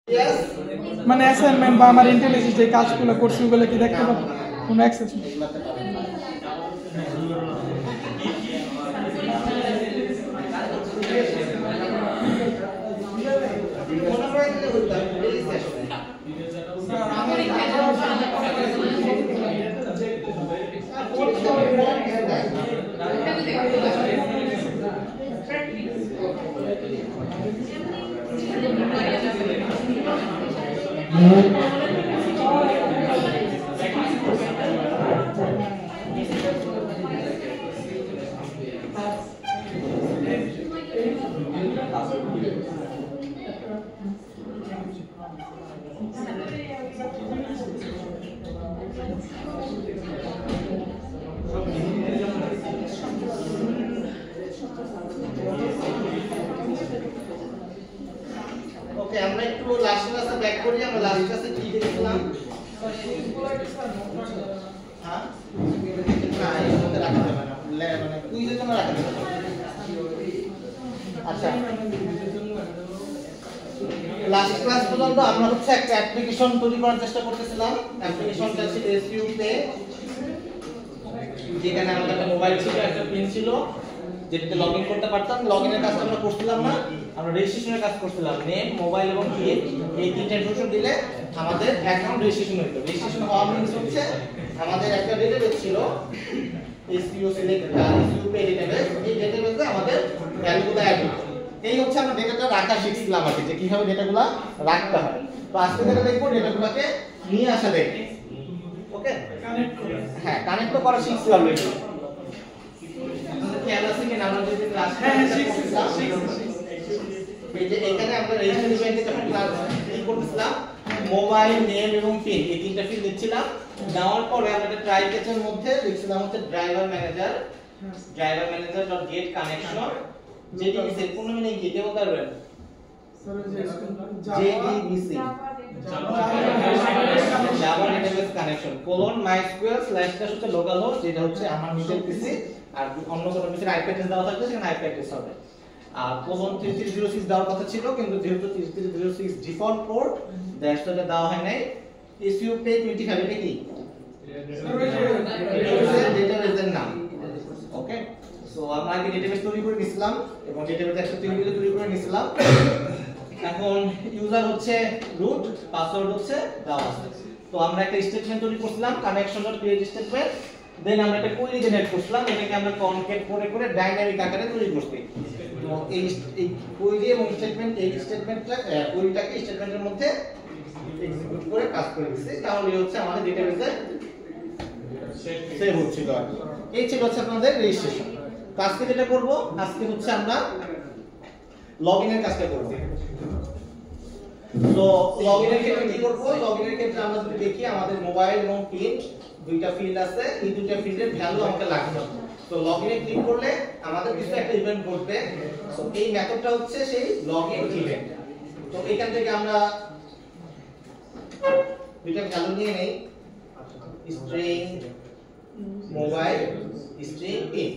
মানে অ্যাসাইনমেন্ট বা আমার ইন্টেলিজেন্স যে কাজগুলো করছি ওগুলো কি দেখতে পাবো কোনো অ্যাক্সেস নেই। ওকে, আমরা একটু লাস্ট ক্লাসে ব্যাক করি। আমরা লাস্ট ক্লাসে কি দেখলাম? হ্যাঁ, না এর মধ্যে রাখা যাবে না, মানে কুইজের জন্য রাখা যাবে। আচ্ছা, লাস্ট ক্লাস পর্যন্ত আমরা হচ্ছে একটা অ্যাপ্লিকেশন তৈরি করার চেষ্টা করতেছিলাম। অ্যাপ্লিকেশনটা ছিল এসইউ পে, যেখানে আমাদের একটা মোবাইল ছিল, একটা পিন ছিল, যেটাতে লগইন করতে পারতাম। লগইনের কাজটা আমরা করছিলাম না, আমরা রেজিস্ট্রেশনের কাজ করছিলাম। নেম, মোবাইল এবং পিন এই তিনটা ইনফরমেশন দিলে আমাদের অ্যাকাউন্ট রেজিস্ট্রেশন হতো। রেজিস্ট্রেশন হওয়া মিন্স হচ্ছে আমাদের একটা ডেটাবেস ছিল, SU select SU pay database. এই ডেটাবেসে আমাদের ভ্যালুগুলো অ্যাড হতো। এই হচ্ছে আমরা ডেটাটা রাখা শিখছিলাম আর কি, যে কিভাবে ডেটাগুলো রাখতে হয়। তো আজকে যেটা দেখবো ডেটাগুলোকে নিয়ে আসা দেখবো। ওকে, হ্যাঁ, কানেক্ট তো করা শিখছিলাম। খেয়াল আছে কিনা আমরা যদি ক্লাস শিখছিলাম, এই যে এখানে আমরা রেজিস্ট্রেশন যখন ক্লাস করতেছিলাম, মোবাইল, নেম এবং পিন এই তিনটা ফিল্ড দিচ্ছিলাম। দেওয়ার পরে আমরা একটা ট্রাই ক্যাচের মধ্যে লিখছিলাম হচ্ছে driver manager dot gate connection, যেটি কি পূর্ণ মিনিং কি কেউ পারবেন? JDBC Java database connection :mysql / হচ্ছে লোকাল হোস্ট, যেটা হচ্ছে আমার নিজের পিসি, আর অন্য কোনো পিসির আইপি অ্যাড্রেস দেওয়া থাকলে সেখানে আইপি অ্যাড্রেস হবে। আর :3306 দেওয়ার কথা ছিল, কিন্তু যেহেতু 3306 ডিফল্ট পোর্ট, দ্যাটস ওয়াই দেওয়া হয় নাই। এসইউ পে 25 এটা কি ডেটাবেসের নাম। ওকে, সো আমরা আগে ডেটাবেস তৈরি করে নিছিলাম এবং ডেটাবেস একটা তৈরি করে নিছিলাম। এখন ইউজার হচ্ছে রুট, পাসওয়ার্ড হচ্ছে দেওয়া আছে। তো আমরা একটা স্টেটমেন্ট তৈরি করছিলাম, কানেকশন.ক্রিয়েট স্টেটমেন্ট। দেন আমরা একটা কোয়েরি জেনারেট করছিলাম, এটাকে আমরা কনক্যাট করে ডাইনামিক আকারে তৈরি করছি। তো এই কোয়েরি এবং স্টেটমেন্ট, এই স্টেটমেন্টটা কোয়েরিটাকে স্টেটমেন্টের মধ্যে এক্সিকিউট করে কাজ করে দিছি। তাহলে হচ্ছে আমাদের ডেটাবেসে সেভ হচ্ছিল। এই ছিল হচ্ছে আপনাদের রেজিস্ট্রেশন। তো আজকে যেটা করব, আজকে হচ্ছে আমরা লগইনের কাজটা করব। তো লগইনের ক্ষেত্রে কি করব? লগইনের ক্ষেত্রে আমরা যদি দেখি, আমাদের মোবাইল এবং পিন দুইটা ফিল্ড আছে, এই দুইটা ফিল্ডের ভ্যালু আমাকে লাগবে। তো লগইনে ক্লিক করলে আমাদের কিছু একটা ইভেন্ট ঘটবে। তো এই মেথডটা হচ্ছে সেই লগইন ইভেন্ট। তো এখান থেকে আমরা দুইটা ভ্যালু নিয়ে নেই, string mobile, string pin.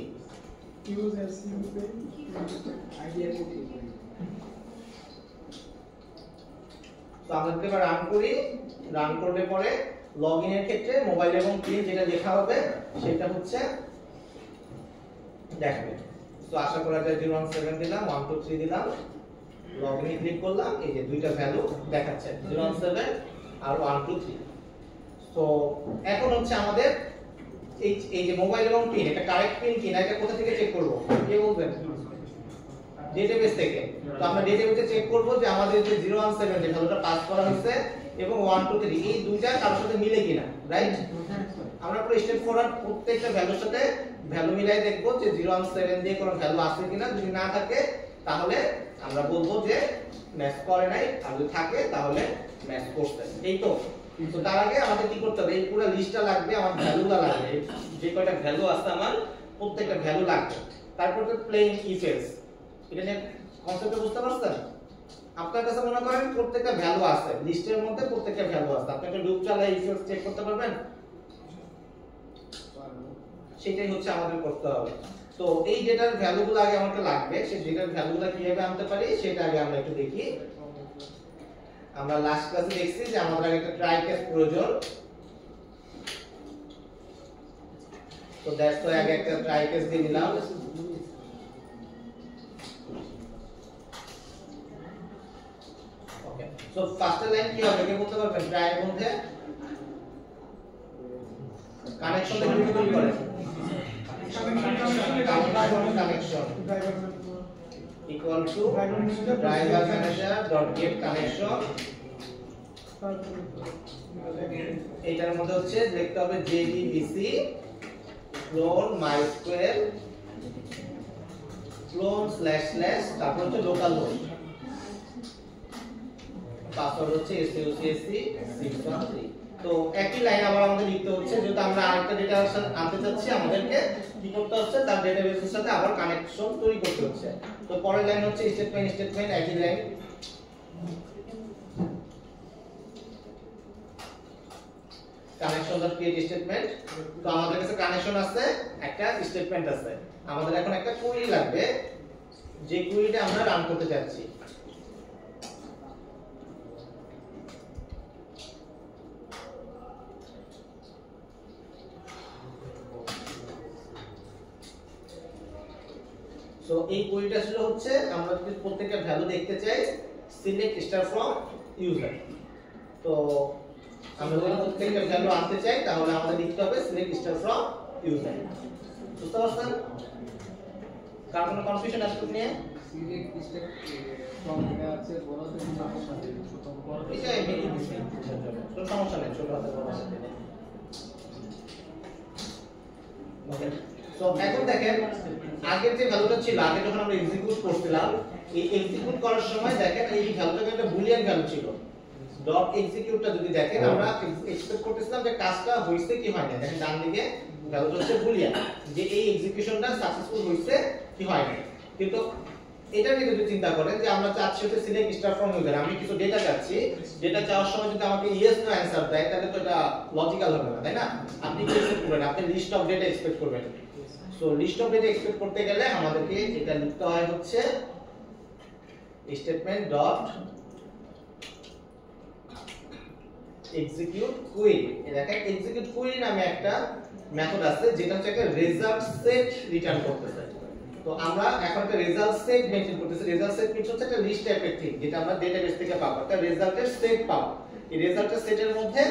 Use SU pay idea copy. তো আমরা যদি এবার রান করলে পরে লগইনের ক্ষেত্রে মোবাইল এবং পিন যেটা লেখা হবে সেটা হচ্ছে দেখাবে। তো আশা করা যায় 017 দিলাম, 123 দিলাম, লগইনে ক্লিক করলাম, এই যে দুইটা ভ্যালু দেখাচ্ছে 017 আর 123। তো এখন হচ্ছে আমাদের এই যে মোবাইল এবং পিন, এটা কারেক্ট পিন কিনা এটা কোথা থেকে চেক করব? কে বলবেন? ডেটাবেস থেকে। তো আমরা ডেটাবেসে চেক করব যে আমাদের যে 017 যে ভ্যালুটা পাস করা হয়েছে এবং 123 এই দুইটা কার সাথে মিলে কিনা, রাইট? আমরা পুরো স্টেপ ফরওয়ার্ড প্রত্যেকটা ভ্যালুর সাথে ভ্যালু মিলাই দেখব যে 017 দিয়ে কোনো ভ্যালু আছে কিনা। যদি না থাকে তাহলে আমরা বলবো যে ম্যাচ করে নাই, আর যদি থাকে তাহলে ম্যাচ করছে। এই তো। তো তার আগে আমাদের কি করতে হবে? এই পুরো লিস্টটা লাগবে, আমার ভ্যালুগুলো লাগবে, যে কয়টা ভ্যালু আছে আমার প্রত্যেকটা ভ্যালু লাগবে। তারপর তো প্লেইন ইফ এলস, এটা নিয়ে কনসেপ্টটা বুঝতে পারছেন? আপনার কাছে মনে করেন প্রত্যেকটা ভ্যালু আছে, লিস্টের মধ্যে প্রত্যেকটা ভ্যালু আছে, আপনি একটা লুপ চালায় ইফ এলস চেক করতে পারবেন? সেটাই হচ্ছে আমাদের করতে হবে। তো এই ডেটার ভ্যালুগুলো আগে আমাকে লাগবে, সেই ডেটার ভ্যালুগুলো কিভাবে আনতে পারি সেটা আগে আমরা একটু দেখি। আমরা লাস্ট ক্লাসে দেখছি যে আমাদের আগে একটা ট্রাই কেস প্রয়োজন, তো দ্যাটস ওয়াই আগে একটা ট্রাই কেস দিয়ে দিলাম। ওকে, সো ফার্স্ট লাইন কি হবে কে বলতে পারবেন? ট্রাই এর মধ্যে কানেকশন দেখে কি তৈরি করে? Connection equal to driver manager dot get connection, এটার মধ্যে হচ্ছে লিখতে হবে jdbc clone mysql clone / তারপর হচ্ছে লোকাল হোস্ট, পাসওয়ার্ড হচ্ছে sucsc 613। তো একই লাইন আবার আমাদের লিখতে হচ্ছে, যেহেতু আমরা আরেকটা ডেটা আনতে চাচ্ছি আমাদেরকে কি করতে হচ্ছে, তার ডেটাবেসের সাথে আবার কানেকশন তৈরি করতে হচ্ছে। তো পরের লাইন হচ্ছে স্টেটমেন্ট একই line, connection dot create statement. তো আমাদের কাছে কানেকশন আছে, একটা স্টেটমেন্ট আছে, আমাদের এখন একটা কোয়েরি লাগবে, যে কোয়েরিটা আমরা রান করতে যাচ্ছি। সো এই কোয়েরিটা ছিল হচ্ছে আমরা যদি প্রত্যেকটা ভ্যালু দেখতে চাই সিলেক্ট স্টার ফ্রম ইউজার। তো আমরা যদি প্রত্যেকটা ভ্যালু আনতে চাই তাহলে আমাদের লিখতে হবে সিলেক্ট স্টার ফ্রম ইউজার। বুঝতে পারছেন? কার কোনো কনফিউশন আছে নিয়ে? সিলেক্ট স্টার ফ্রম এ আছে বড় থেকে সমস্যা নেই, ছোট বড় এটা এমনি দিছি, তো সমস্যা নেই, ছোট হাতে বড় হাতে নেই। ওকে, তো এখন দেখেন আগের যে ভ্যালুটা ছিল, আগে যখন আমরা এক্সিকিউট করছিলাম, এই এক্সিকিউট করার সময় দেখেন এই ভ্যালুটা একটা বুলিয়ান ভ্যালু ছিল। ডট এক্সিকিউটটা যদি দেখেন আমরা এক্সপেক্ট করতেছিলাম যে কাজটা হইছে কি হয় না। দেখেন ডান দিকে ভ্যালুটা হচ্ছে বুলিয়ান, যে এই এক্সিকিউশনটা সাকসেসফুল হইছে কি হয় না। কিন্তু এটা নিয়ে যদি চিন্তা করেন যে আমরা চাচ্ছি হচ্ছে সিলেক্ট স্টার ফ্রম ইউজার, আমি কিছু ডেটা চাচ্ছি, ডেটা চাওয়ার সময় যদি আমাকে ইয়েস নো অ্যানসার দেয় তাহলে তো এটা লজিক্যাল হবে না, তাই না? আপনি কি এক্সপেক্ট করবেন? আপনি লিস্ট অফ ডেটা এক্সপেক্ট করবেন। So list of data expect করতে গেলে আমাদেরকে এটা লিখতে হয় হচ্ছে স্টেটমেন্ট ডট এক্সিকিউট কোয়েরি। এই দেখেন এক্সিকিউট কোয়েরি নামে একটা মেথড আছে যেটা হচ্ছে একটা রেজাল্ট সেট রিটার্ন করতেছে। তো আমরা এখন একটা রেজাল্ট সেট মেইনটেইন করতেছি। রেজাল্ট সেট মিন্স হচ্ছে একটা লিস্ট টাইপের থিং যেটা আমরা ডেটাবেস থেকে পাবো, একটা রেজাল্টের সেট পাবো। এই রেজাল্টের সেটের মধ্যে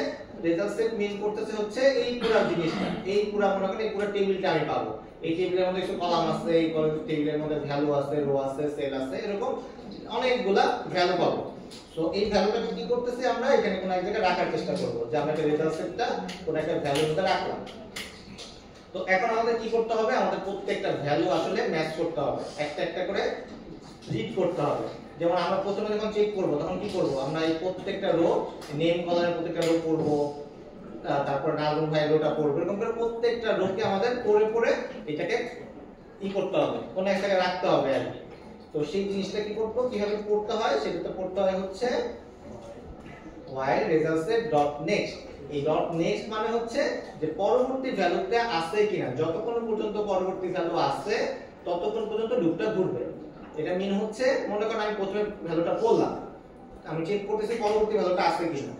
রেজাল্ট সেট মিন করতেছে হচ্ছে এই পুরো জিনিসটা, এই পুরো মনে করেন এই পুরো টেবিলটা আমি পাবো। এই টেবিলের মধ্যে কিছু কলাম আছে, এই টেবিলের মধ্যে ভ্যালু আছে, রো আছে, সেল আছে, এরকম অনেকগুলা ভ্যালু পাবো। সো এই ভ্যালুটা কি করতেছি আমরা এখানে কোন এক জায়গায় রাখার চেষ্টা করব, যে আমরা একটা রেজাল্ট সেটটা কোন একটা ভ্যালুর মধ্যে রাখলাম। তো এখন আমাদের কি করতে হবে? আমাদের প্রত্যেকটা ভ্যালু আসলে ম্যাচ করতে হবে, একটা একটা করে রিড করতে হবে। যেমন আমরা প্রথমে যখন চেক করব তখন কি করব? আমরা এই প্রত্যেকটা রো নেম কলামের প্রত্যেকটা রো পড়ব, তারপর নাজমুল ভাই রোটা পড়ব, এরকম করে প্রত্যেকটা রোকে আমাদের পড়ে পড়ে এটাকে করতে হবে, কোন এক জায়গায় রাখতে হবে আর কি। তো সেই জিনিসটা কি করব, কিভাবে পড়তে হয় সেটাতে পড়তে হয় হচ্ছে while results dot next। এই ডট নেক্সট মানে হচ্ছে যে পরবর্তী ভ্যালুতে আছে কিনা, যতক্ষণ পর্যন্ত পরবর্তী ভ্যালু আছে ততক্ষণ পর্যন্ত লুপটা ঘুরবে। এটা মিন হচ্ছে মনে করেন আমি প্রথমে ভ্যালুটা বললাম, আমি চেক করতেছি পরবর্তী ভ্যালুটা আছে কিনা।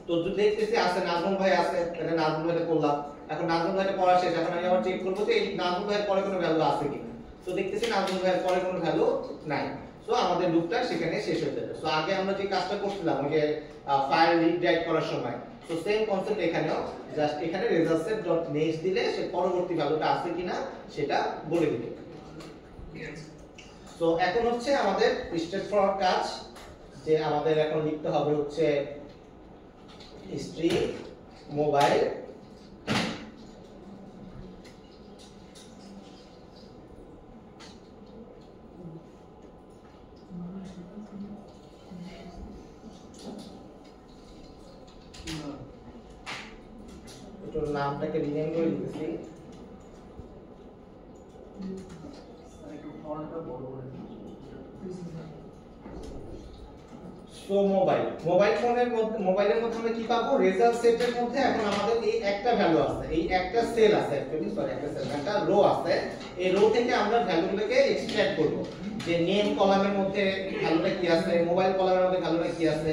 তো যদি দেখতেছি আছে, নাজমুল ভাই আছে, তাহলে নাজমুল ভাইকে করলাম। এখন নাজমুল ভাইকে পড়া শেষ, এখন আমি আবার চেক করব যে এই নাজমুল ভাইয়ের পরে কোনো ভ্যালু আছে কিনা। তো দেখতেছি নাজমুল ভাইয়ের পরে কোনো ভ্যালু নাই। সো আমাদের লুপটা সেখানে শেষ হয়ে যাবে। সো আগে আমরা যে কাজটা করছিলাম ওই যে ফাইল রিড রাইট করার সময়, তো সেম কনসেপ্ট এখানেও, জাস্ট এখানে রেজাল্টস ডট নেক্সট দিলে সে পরবর্তী ভ্যালুটা আছে কিনা সেটা বলে দিবে। সো এখন হচ্ছে আমাদের স্টেট ফরওয়ার্ড কাজ, যে আমাদের এখন লিখতে হবে হচ্ছে স্ট্রিং মোবাইল এটার নামটাকে রিনেম করে দিতেছি। সো মোবাইল ফোনের মধ্যে, মোবাইলের মধ্যে আমরা কি পাবো? রেজাল্ট সেটের মধ্যে এখন আমাদের এই একটা ভ্যালু আছে, এই একটা সেল আছে, একটা রো আছে। এই রো থেকে আমরা ভ্যালুগুলোকে এক্সট্রাক্ট করব, যে নেম কলামের মধ্যে ভ্যালুটা কি আছে, মোবাইল কলামের মধ্যে ভ্যালুটা কি আছে,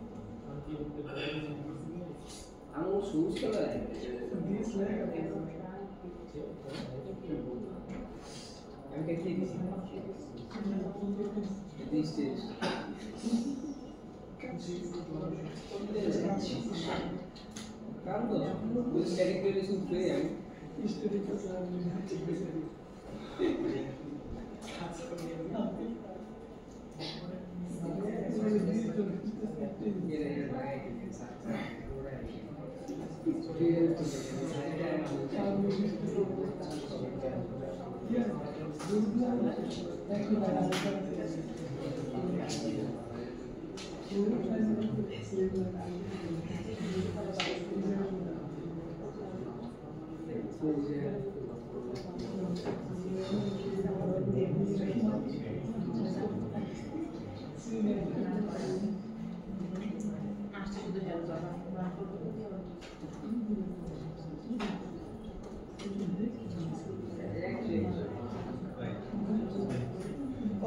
আমি শুরু করে আমি কে দিছি কারণ তো ওই ক্যারেক্টারিজেশন প্লে আমি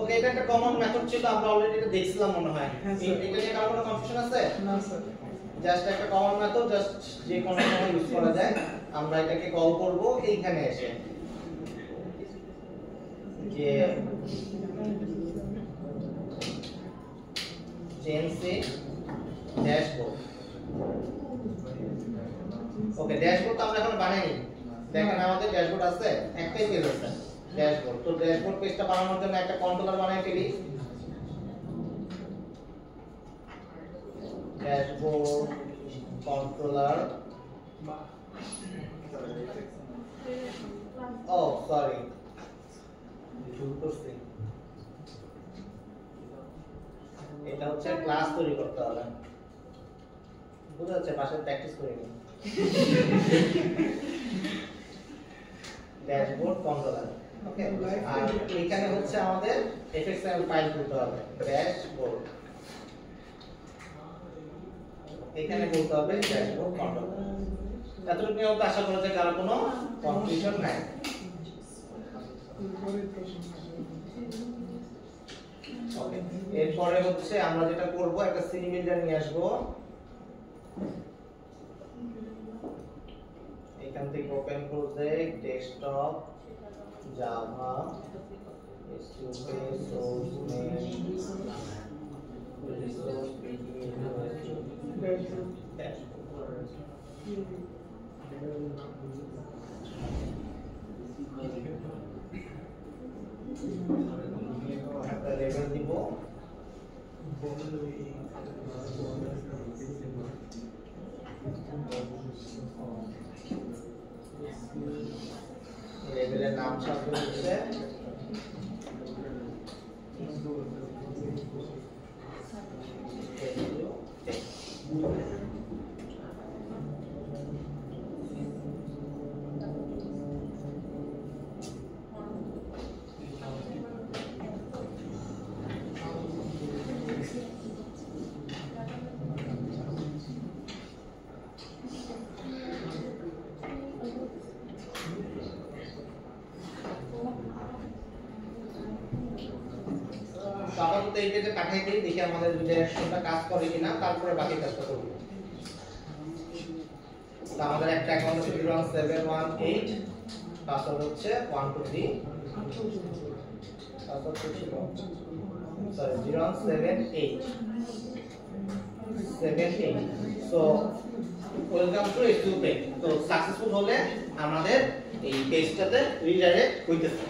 ওকে, এটা একটা কমন মেথড ছিল, আমরা অলরেডি এটা দেখছিলাম মনে হয়। এটা নিয়ে কারো কোনো কনফিউশন আছে? না স্যার। জাস্ট একটা কমন মেথড, জাস্ট যে কোনো সময় ইউজ করা যায়। আমরা এটাকে কল করব এইখানে এসে, যে জেএনসি ড্যাশবোর্ড। ওকে, ড্যাশবোর্ড তো আমরা এখন বানাইনি। দেখেন আমাদের ড্যাশবোর্ড আছে, একটাই পেজ আছে ড্যাশবোর্ড। তো ড্যাশবোর্ড পেজটা বানানোর জন্য একটা কন্ট্রোলার বানাই ফেলি। ড্যাশবোর্ড কন্ট্রোলার, ও সরি ভুল করছি, এটা হচ্ছে ক্লাস তৈরি করতে হবে। বুঝা যাচ্ছে, পাশে প্র্যাকটিস করে নিন। ড্যাশবোর্ড কন্ট্রোলার, ওকে। আর এখানে হচ্ছে আমাদের এফএক্সএমএল ফাইল খুলতে হবে। ড্যাশবোর্ড, এখানে বলতে হবে ড্যাশবোর্ড কন্ট্রোলার। এতটুকু নিয়ে আশা করা যায় কারো কোনো কনফিউশন নাই। ওকে, এরপরে হচ্ছে আমরা যেটা করব, একটা সিডি বিল্ডার নিয়ে আসব। এখান থেকে open project, desktop, Java, SQL, source name, resource একটা লেভেল দিব। লেভেলের নাম থাকবে হচ্ছে আপাতত এই পেজে পাঠিয়ে দিই, দেখি আমাদের ডিরেকশনটা কাজ করে কিনা, তারপরে বাকি কাজটা করব। তো আমাদের একটা অ্যাকাউন্ট আছে 01718, পাসওয়ার্ড হচ্ছে 123, পাসওয়ার্ড ছিল sorry 07878। So welcome to SQ page. তো সাকসেসফুল হলে আমাদের এই পেজটাতে রিডাইরেক্ট হইতেছে।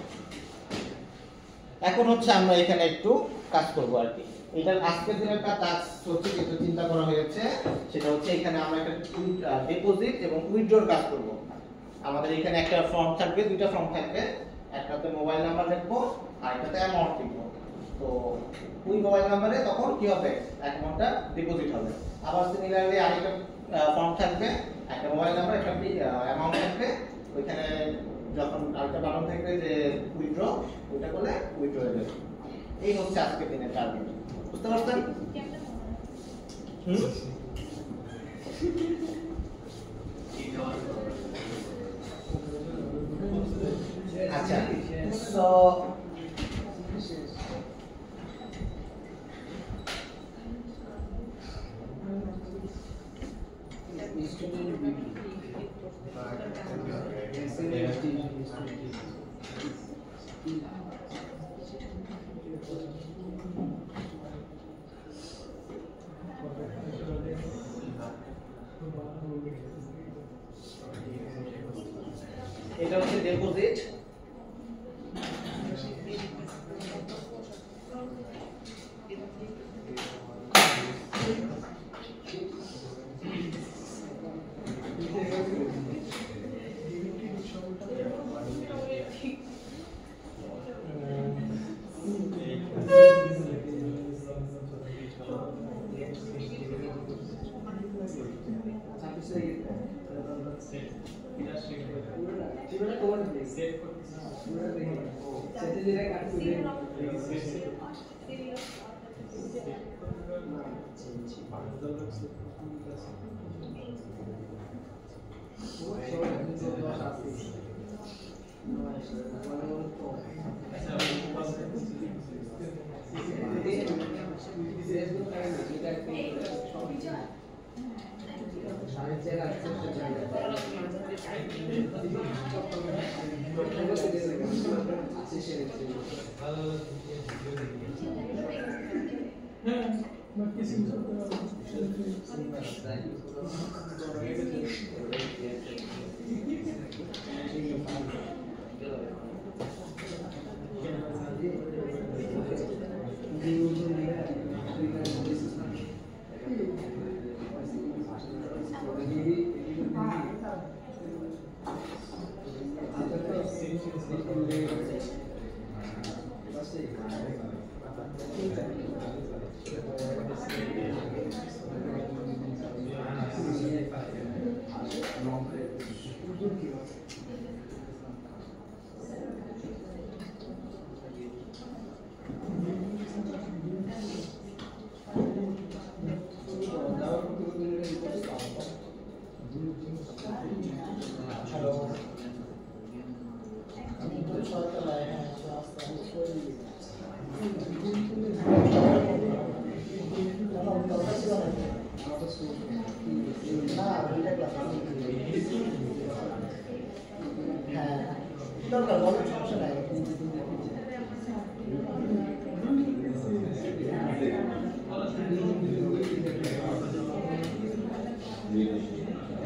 এখন হচ্ছে আমরা এখানে একটু কাজ করব আর কি। এটার আজকের দিনের একটা কাজ হচ্ছে, যেটা চিন্তা করা হয়েছে, সেটা হচ্ছে এখানে আমরা একটা ডিপোজিট এবং উইথড্রর কাজ করব। আমাদের এখানে একটা ফর্ম থাকবে, দুইটা ফর্ম থাকবে, একটাতে মোবাইল নাম্বার লিখবো আর একটাতে অ্যামাউন্ট লিখবো। তো ওই মোবাইল নাম্বারে তখন কি হবে, অ্যামাউন্টটা ডিপোজিট হবে। আবার সিমিলারলি আরেকটা ফর্ম থাকবে, একটা মোবাইল নাম্বার, একটা অ্যামাউন্ট থাকবে। ওইখানে যখন আরেকটা বাটন থাকবে যে উইথড্র, ওটা করলে উইথড্র হয়ে যাবে। এই হচ্ছে আজকের দিনের টার্গেট। বুঝতে পারছেন? আচ্ছা, সো এটা হচ্ছে ডিপোজিট।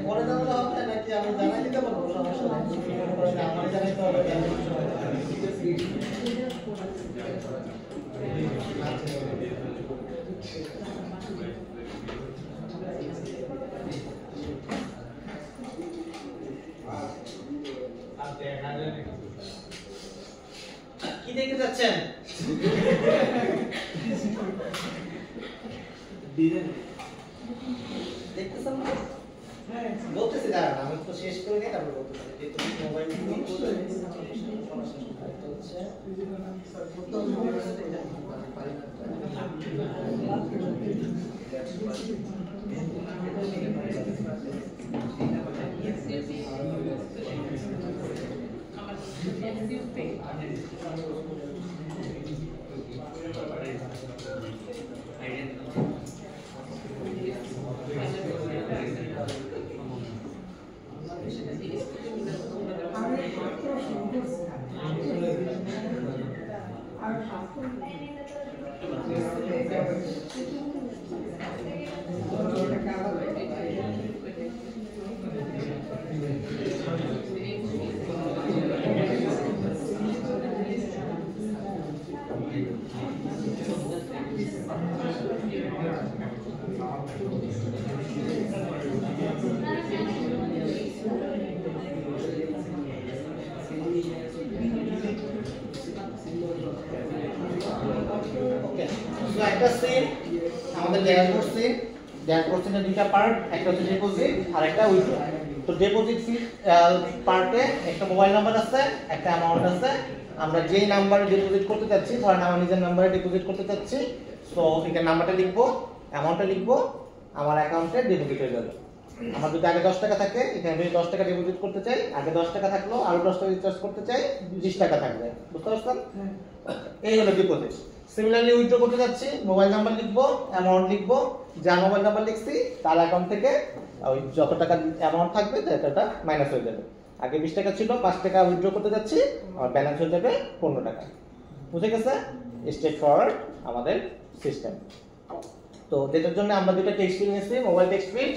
পরে জানালে হবে নাকি আমি জানাই দিতে পারবো? সমস্যা নেই, আমার জানাইতে হবে। কি দেখতে যাচ্ছেন? দেখতেছেন না? বলতেছি দাঁড়ান, আমি তো শেষ করে নিই তারপর বলতেছি। যেহেতু মোবাইল একটা সিন আমাদের ড্যাশবোর্ড সিন, ড্যাশবোর্ড সিনের দুটো পার্ট, একটা হচ্ছে ডিপোজিট আর একটা উইথড্র। তো ডিপোজিট পার্টে একটা মোবাইল নাম্বার আছে, একটা অ্যামাউন্ট আছে। আমরা যেই নাম্বারে ডিপোজিট করতে চাচ্ছি, ধরেন আমার নিজের নাম্বারে ডিপোজিট করতে চাচ্ছি, সো এখানে নাম্বারটা লিখবো, অ্যামাউন্টটা লিখবো, আমার অ্যাকাউন্টে ডিপোজিট হয়ে যাবে। আমার যদি আগে 10 টাকা থাকে, এখানে যদি 10 টাকা ডিপোজিট করতে চাই, আগে 10 টাকা থাকলো, আরো 10 টাকা রিচার্জ করতে চাই, 20 টাকা থাকবে। বুঝতে পারছেন? এই হলো ডিপোজিট। সিমিলারলি উইথড্র করতে যাচ্ছি, মোবাইল নাম্বার লিখবো, অ্যামাউন্ট লিখবো, যার মোবাইল নাম্বার লিখছি তার অ্যাকাউন্ট থেকে ওই যত টাকা অ্যামাউন্ট থাকবে সেটা মাইনাস হয়ে যাবে। আগে 20 টাকা ছিল, 5 টাকা উইথড্র করতে যাচ্ছি, আমার ব্যালেন্স হয়ে যাবে 15 টাকা। বুঝে গেছে? স্ট্রেট ফরওয়ার্ড আমাদের সিস্টেম। তো যেটার জন্য আমরা দুটো টেক্সট ফিল্ড নিয়েছি, mobile text field,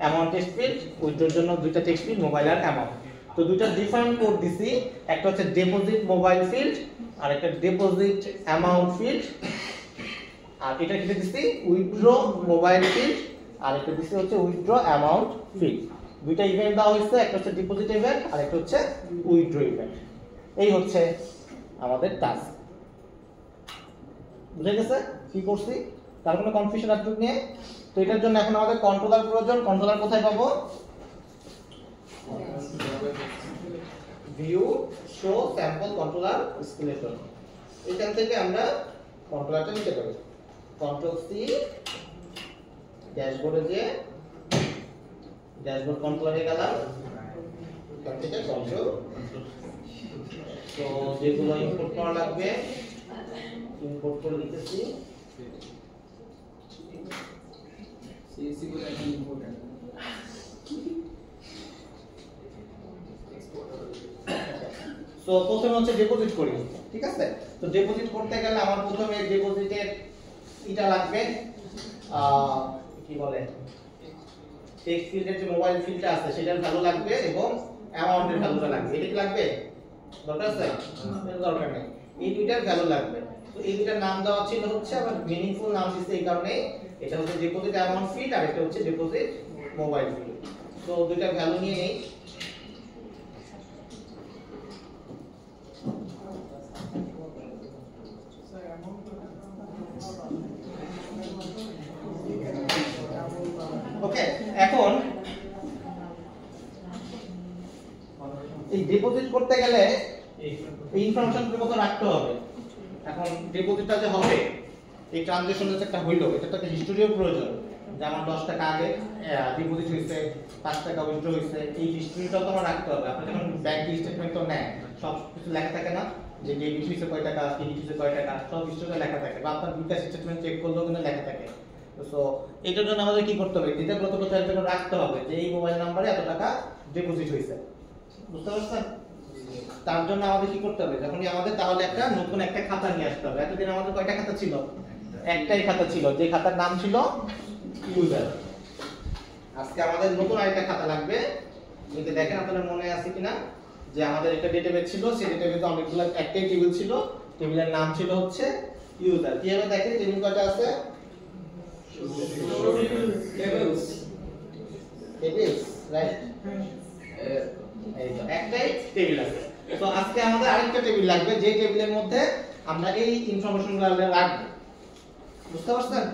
amount text field, উইথড্রর জন্য দুটো টেক্সট ফিল্ড, মোবাইল আর অ্যামাউন্ট। তো দুটো ডিফারেন্ট কোড দিছি, একটা হচ্ছে ডিপোজিট মোবাইল ফিল্ড আর একটা ডিপোজিট অ্যামাউন্ট ফিল্ড, আর এটা কি দিছি উইথড্র মোবাইল ফিল্ড আর একটা দিছি হচ্ছে উইথড্র অ্যামাউন্ট ফিল্ড। দুইটা ইভেন্ট দেওয়া হয়েছে, একটা হচ্ছে ডিপোজিট ইভেন্ট আর একটা হচ্ছে উইথড্র ইভেন্ট। এই হচ্ছে আমাদের টাস্ক। বুঝে গেছে কি করছি? তার কোনো কনফিউশন আছে নিয়ে? তো এটার জন্য এখন আমাদের কন্ট্রোলার প্রয়োজন। কন্ট্রোলার কোথায় পাবো? View show sample controller skeleton, এখান থেকে আমরা কন্ট্রোলারটা নিতে পারি। কন্ট্রোল সি, ড্যাশবোর্ডে যে ড্যাশবোর্ড কন্ট্রোলারে গেলাম, এখান থেকে কন্ট্রোল। তো যেগুলো ইম্পোর্ট করা লাগবে ইম্পোর্ট করে দিতেছি। সিএসসি করে একটা ইম্পর্টেন্ট সো প্রথমে হচ্ছে ডিপোজিট করি, ঠিক আছে? তো ডিপোজিট করতে গেলে আমার প্রথমে ডিপোজিটের এটা লাগবে, কি বলে, টেক্সট ফিল্ডের যে মোবাইল ফিল্ডটা আছে সেটার ভ্যালু লাগবে এবং অ্যামাউন্টের ভ্যালুটা লাগবে। এটা কি লাগবে? দরকার আছে? দরকার নেই, এই দুইটার ভ্যালু লাগবে। তো এই দুইটার নাম দেওয়া ছিল হচ্ছে আবার মিনিংফুল নাম দিতে, এই কারণে এটা হচ্ছে ডিপোজিট অ্যামাউন্ট ফিল্ড আর এটা হচ্ছে ডিপোজিট মোবাইল ফিল্ড। তো দুইটা ভ্যালু নিয়ে নেই। ওকে, এখন এই ডিপোজিট করতে গেলে এই ইনফরমেশনগুলো কত রাখতে হবে। এখন ডিপোজিটটা যে হবে, এই ট্রানজ্যাকশন যে একটা হইলো, এটা তো একটা হিস্টোরিও প্রয়োজন, যে আমার 10 টাকা আগে ডিপোজিট হইছে, 5 টাকা উইথড্র হইছে, এই হিস্টোরিটাও তো আমার রাখতে হবে। আপনি যখন ব্যাংক স্টেটমেন্ট তো নেন, সব কিছু লেখা থাকে না, যে ডেবিট হইছে কয় টাকা, ক্রেডিট হইছে কয় টাকা, সব হিস্টোরিতে লেখা থাকে, বা আপনার বিকাশ স্টেটমেন্ট চেক করলেও কিন্তু লেখা থাকে। সো এটার জন্য আমাদের কি করতে হবে? ডেটাগুলো তো কোথায় যেন রাখতে হবে, যে এই মোবাইল নম্বরে এত টাকা ডিপোজিট হইছে। বুঝতে পারছেন? তার জন্য আমাদের কি করতে হবে? যখনই আমাদের তাহলে একটা নতুন একটা খাতা নিয়ে আসতে হবে। এতদিন আমাদের কয়টা খাতা ছিল? একটাই খাতা ছিল, যে খাতার নাম ছিল ইউজার। আজকে আমাদের নতুন আরেকটা খাতা লাগবে। যদি দেখেন আপনাদের মনে আছে কিনা, যে আমাদের একটা ডেটাবেস ছিল, সেই ডেটাবেসে অনেকগুলো একটাই টেবিল ছিল, টেবিলের নাম ছিল হচ্ছে ইউজার। কিভাবে দেখেন টেবিল কয়টা আছে? Tables, right? এই তো একটাই টেবিল আছে। তো আজকে আমাদের আরেকটা টেবিল লাগবে, যে টেবিলের মধ্যে আমরা এই ইনফরমেশনগুলো রাখবো। বুঝতে পারছেন?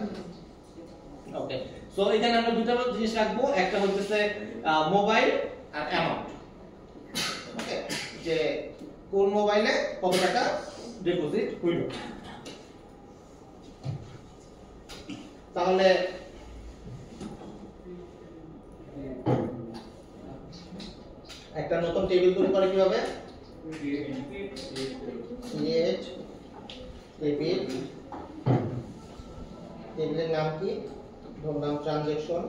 ওকে, সো এখানে আমরা দুটো জিনিস রাখবো, একটা হচ্ছে মোবাইল আর অ্যামাউন্ট। ওকে, যে কোন মোবাইলে কত টাকা ডিপোজিট হইল। তাহলে একটা নতুন টেবিল তৈরি করে কিভাবে? ক্রিয়েট টেবিল, টেবিলের নাম কি? ধরলাম ট্রানজ্যাকশন,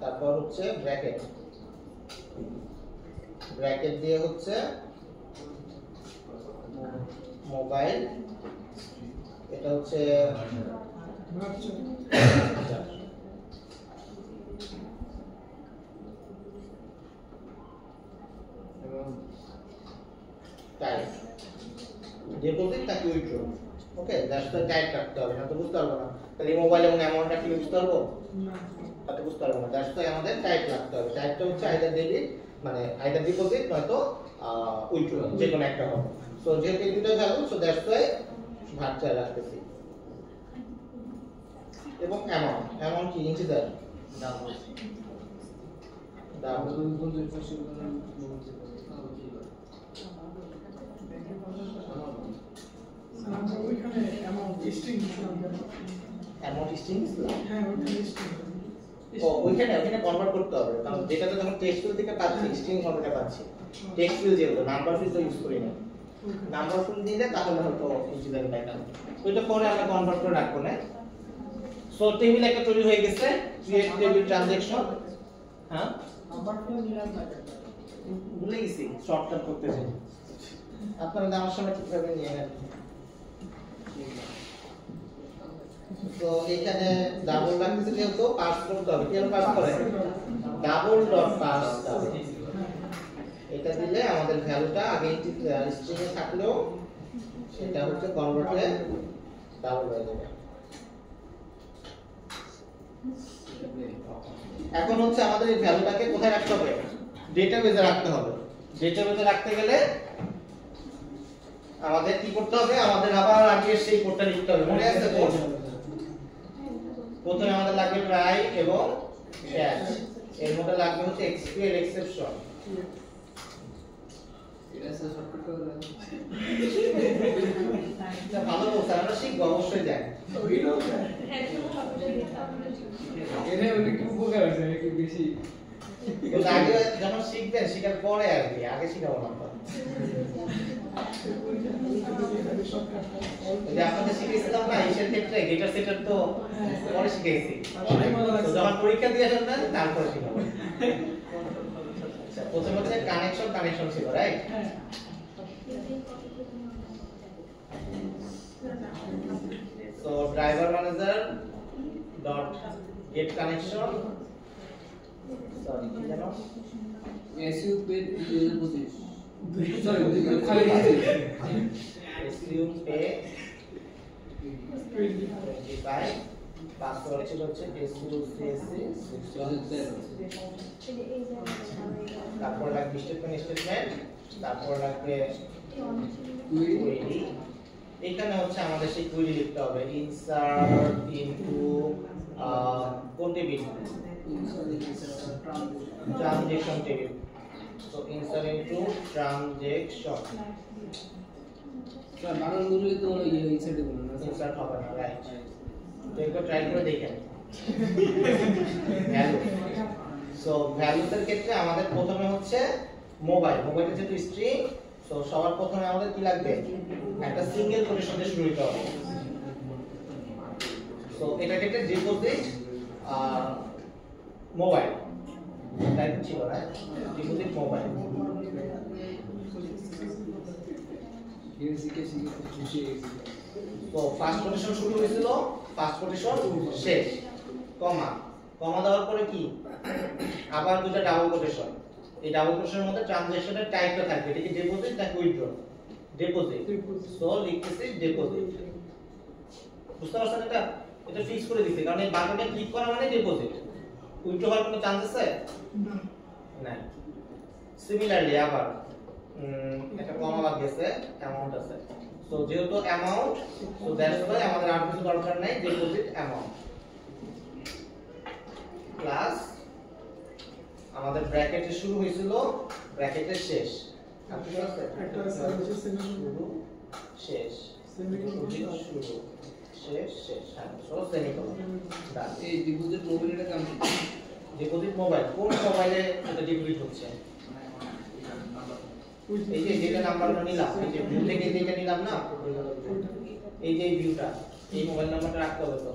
তারপর হচ্ছে ব্র্যাকেট, ব্র্যাকেট দিয়ে হচ্ছে মোবাইল, এটা হচ্ছে টাইপ, ডিপোজিট নাকি withdraw. Okay, that's the type রাখতে হবে, না তো বুঝতে পারবো না। তাহলে মোবাইল এবং অ্যামাউন্টটা কি বুঝতে পারবো? তাতে বুঝতে পারবো না। দ্যাটস দ্য আমাদের টাইপ রাখতে হবে। টাইপটা হচ্ছে আইদার ডেবিট, মানে আইদার ডিপোজিট নয়তো উইথড্র, যে কোনো একটা হবে। সো যেহেতু এই দুটো value, so that's why virtual রাখতেছি। এবং অ্যামাউন্ট, অ্যামাউন্ট কি ইন্টিজার? ডাবল ডাবল ওইখানে অ্যামাউন্ট স্ট্রিং অ্যামাউন্ট স্ট্রিং, হ্যাঁ ওইখানে স্ট্রিং ওইখানে কনভার্ট করতে হবে, কারণ যেটাতে যখন টেক্সট ফিল্ড থেকে পাচ্ছি স্ট্রিং ফরম্যাটে পাচ্ছি। টেক্সট ফিল্ড যেহেতু নাম্বার ফিল্ড তো ইউজ করি না, নাম্বার ফিল্ড দিলে তাহলে হয়তো ইন্টিজার টাইপ হবে। তো এটা পরে আমরা কনভার্ট করে রাখবো না। সো টেবিল একটা তৈরি হয়ে গেছে, ক্রিয়েট টেবিল ট্রানজাকশন। হ্যাঁ ভুলে গেছি শর্টকাট করতে চাই, আপনারা আমার সামনে কিভাবে নিয়ে নেন। তো এখানে ডাবল রাখতেছে যেহেতু পাস করতে হবে, কিভাবে পাস করে ডাবল ডট পাস। এটা দিলে আমাদের ভ্যালুটা আগে স্ট্রিং এ থাকলেও সেটা হচ্ছে কনভার্ট হয়ে ডাবল হয়ে যাবে। এখন হচ্ছে আমাদের এই ভ্যালুটাকে কোথায় রাখতে হবে, ডেটাবেজে রাখতে হবে। ডেটাবেজে রাখতে গেলে আমাদের কি করতে হবে, আমাদের আবার আগে সেই কোডটা লিখতে হবে, মনে আছে কোড? প্রথমে আমাদের লাগবে ট্রাই এবং ক্যাচ, এর মধ্যে লাগবে হচ্ছে এক্সকিউট এক্সেপশন। এটা স্যার শর্টকাট করে দেন। এটা ভালো বলছে, আমরা শিখবো অবশ্যই যাই। এনে অনেক উপকার আছে, একটু বেশি তো আগে যখন শিখবেন শিখার পরে আর কি, আগে শিখাবো না। যে আপনাদের শিখেছিলাম না ইসের ক্ষেত্রে ডেটা সেটের, তো পরে শিখেছি, তো যখন পরীক্ষা দিয়ে আসবেন তারপরে শিখাবো। আচ্ছা প্রথমে হচ্ছে কানেকশন ছিল, right? So driver manager dot get connection, sorry কি জানো, SU paid user position, sorry খালি SU pay 25, পাসওয়ার্ড ছিল হচ্ছে SUCSC, তারপর লাগবে স্টেটমেন্ট, তারপর লাগবে কোয়েরি। এখানে হচ্ছে আমাদের সেই কোয়েরি লিখতে হবে, ইনসার্ট ইনটু কোন table, transaction table. So insert into transaction, sir বানান গুলো তো ইনসার্ট করুন না স্যার। ইনসার্ট হবে না, রাইট? তো একটু ট্রাই করে দেখেন। ভ্যালু, সো ভ্যালুসের ক্ষেত্রে আমাদের প্রথমে হচ্ছে মোবাইলটা যেহেতু স্ট্রিং, সো সবার প্রথমে আমাদের কি লাগবে, একটা সিঙ্গেল কোটেশন দিয়ে শুরু করতে হবে। সো এটা ক্ষেত্রে ডিপোজিট মোবাইল টাইপ ছিল, না ডিপোজিট মোবাইল। ইউজিকে শিখে খুশি হয়েছি। তো ফার্স্ট কোটেশন শুরু হয়েছিল, ফার্স্ট কোটেশন শেষ, কমা দেওয়ার পরে কি আবার দুটো ডাবল কোটেশন। এই ডাবল কোটেশনের মধ্যে ট্রানজাকশনের টাইপটা থাকবে, এটা কি ডিপোজিট নাকি উইথড্র? ডিপোজিট। সো লিখতেছি ডিপোজিট। বুঝতে পারছেন? এটা ফিক্স করে দিতে, কারণ এই বাটনে ক্লিক করা মানে ডিপোজিট, উইথড্র হওয়ার কোনো চান্স আছে নাই। সিমিলারলি আবার একটা কমা বাদ গেছে, অ্যামাউন্ট আছে। সো যেহেতু অ্যামাউন্ট, সো দ্যাটস ওয়াই আমাদের আর কিছু দরকার নাই, ডিপোজিট অ্যামাউন্ট প্লাস আমাদের ব্র্যাকেটে শুরু হয়েছিল, ব্র্যাকেটের শেষ আপনি আছে একটা সার্ভিস শুরু শেষ, শুরু শেষ হ্যাঁ, সো সেমিকোলন। ডান। এই ডিপোজিট মোবাইলটা কাম ডিপোজিট মোবাইল, কোন মোবাইলে এটা ডিপোজিট হচ্ছে? এই যে যেটা নাম্বারটা নিলাম, এই যে ভিউ থেকে যেটা নিলাম না, এই যে ভিউটা, এই মোবাইল নাম্বারটা রাখতে হবে। তো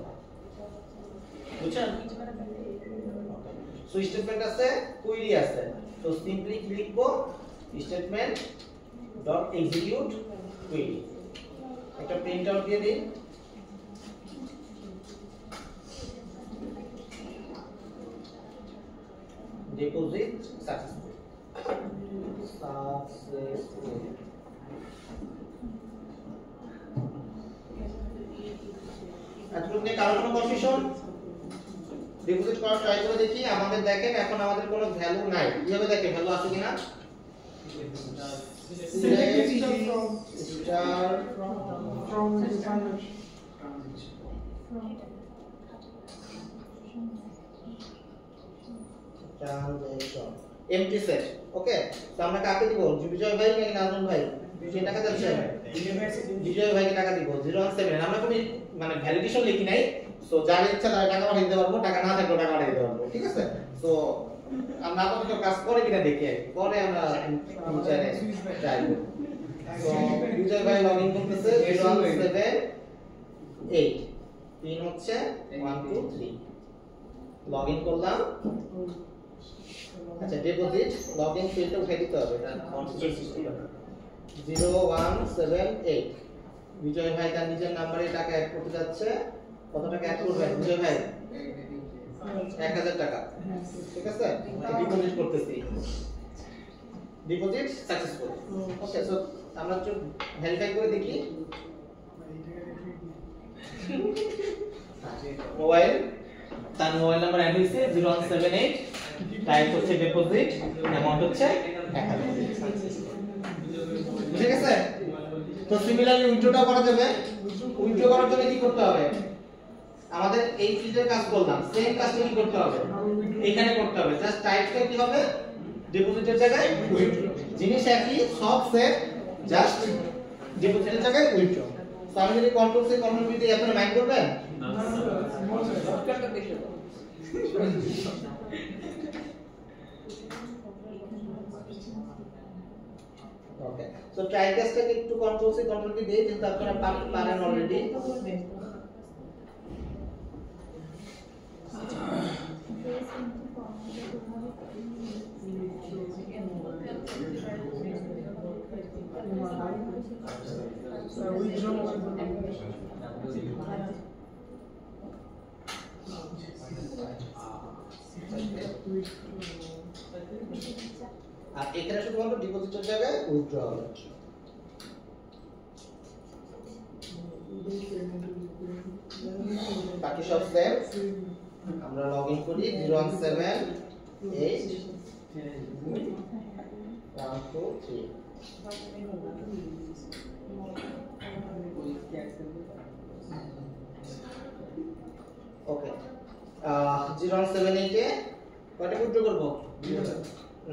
বুঝছেন? সো স্টেটমেন্ট আছে, কোয়েরি আছে। তো সিম্পলি কি লিখবো, স্টেটমেন্ট ডট এক্সিকিউট কোয়েরি। একটা প্রিন্ট আউট দিয়ে দিই, ডিপোজিট সাকসেসফুল। এতটুকু নিয়ে কারো কোনো কনফিউশন? ডিপোজিট করার ট্রাই করে দেখি। আমাদের দেখেন এখন আমাদের কোনো ভ্যালু নাই, কিভাবে দেখে ভ্যালু আছে কিনা? select the feature from the transaction. Transaction empty set. Okay, তো আমরা কাকে দিব, বিজয় ভাই নাকি নাজমুল ভাই? বিজয় টাকা দিচ্ছে, বিজয় ভাইকে টাকা দিব 017। আমরা কোনো মানে ভ্যালিডেশন লিখি নাই, সো যার ইচ্ছা তারা টাকা পাঠিয়ে দিতে পারবো, টাকা না থাকলেও টাকা পাঠিয়ে দিতে পারবো, ঠিক আছে? সো আমরা আপাতত কাজ করে কিনা দেখি, পরে আমরা ফিউচারে ট্রাই করব। সো বিজয় ভাই লগইন করতেছে 0178 পিন হচ্ছে 1 2 3 লগ ইন করলাম আচ্ছা ডিপোজিট লগ ইন ফিল্ডটা উঠিয়ে দিতে হবে এটা কনফিগার সিস্টেম 0178 বিজয় ভাই তার নিজের নম্বরে টাকা অ্যাড করতে যাচ্ছে কত টাকা অ্যাড করবেন বিজয় ভাই 1000 টাকা ঠিক আছে ডিপোজিট করতেছি ডিপোজিট সাকসেসফুল ওকে সো আমরা একটু ভেরিফাই করে দেখি মোবাইল তার মোবাইল নাম্বার অ্যাড হইছে 0178 টাইপ হচ্ছে ডিপোজিট অ্যামাউন্ট হচ্ছে 1000 ঠিক আছে তো সিমিলারলি উইথড্রটা করা যাবে উইথড্র করার জন্য কি করতে হবে আমাদের এই ফিল্ডের কাজ করলাম সেম কাজটা কি করতে হবে এখানে করতে হবে জাস্ট টাইপটা কি হবে ডিপোজিটের জায়গায় উইথড্র জিনিস একই সব সেম জাস্ট ডিপোজিটের জায়গায় উইথড্র তো আমি যদি কন্ট্রোল সি কন্ট্রোল ভি দিয়ে আপনারা মাইন্ড করবেন শর্টকাটটা দেখে ওকে সো ট্রাই কাজটাকে একটু কন্ট্রোল সি কন্ট্রোল ভি দিয়ে যেহেতু আপনারা পারেন অলরেডি আর এখানে শুধুমাত্র ডিপোজিটের জায়গায় উইথড্র হবে বাকি সব সেম আমরা লগইন করি 017 8 1 2 3 ওকে 078 এ কয়টা উইথড্র করব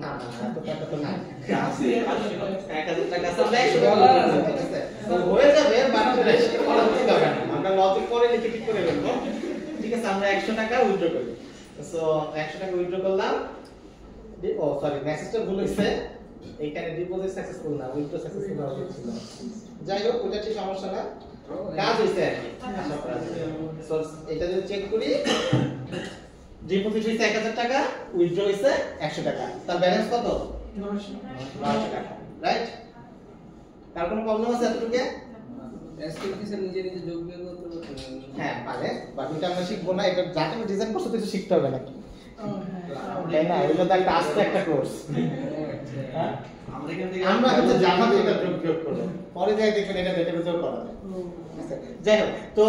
না না এত টাকা তো না 1000 টাকা সব $100 ঠিক আছে তো হয়ে যাবে বাট বেশি খরচ দিতে হবে না আমরা লজিক করে লিখে ঠিক করে ফেলব ঠিক আছে আমরা 100 টাকা উইথড্র করি সো 100 টাকা উইথড্র করলাম ও সরি মেসেজটা ভুল হইছে এইখানে ডিপোজিট সাকসেসফুল না উইথড্র সাকসেসফুল হবে ছিল যাই হোক ওটা ঠিক সমস্যা না কাজ হইছে আশা করা সো এটা যদি চেক করি ডিপোজিট হইছে 1000 টাকা উইথড্র হইছে 100 টাকা তার ব্যালেন্স কত 900 টাকা রাইট তার কোনো প্রবলেম আছে এতটুকু এসকিউটি স্যার নিজে নিজে যোগ বিয়োগ করতে পারবেন হ্যাঁ পারে বাট এটা আমরা শিখবো না এটা যা তুমি ডিজাইন করছো কিছু শিখতে হবে নাকি তাই না এগুলো তো একটা আস্তে একটা কোর্স হ্যাঁ আমরা হচ্ছে জাভাতে এটা যোগ করব পরে যাই দেখবেন এটা ডেটাবেসেও করা যায় যাই হোক তো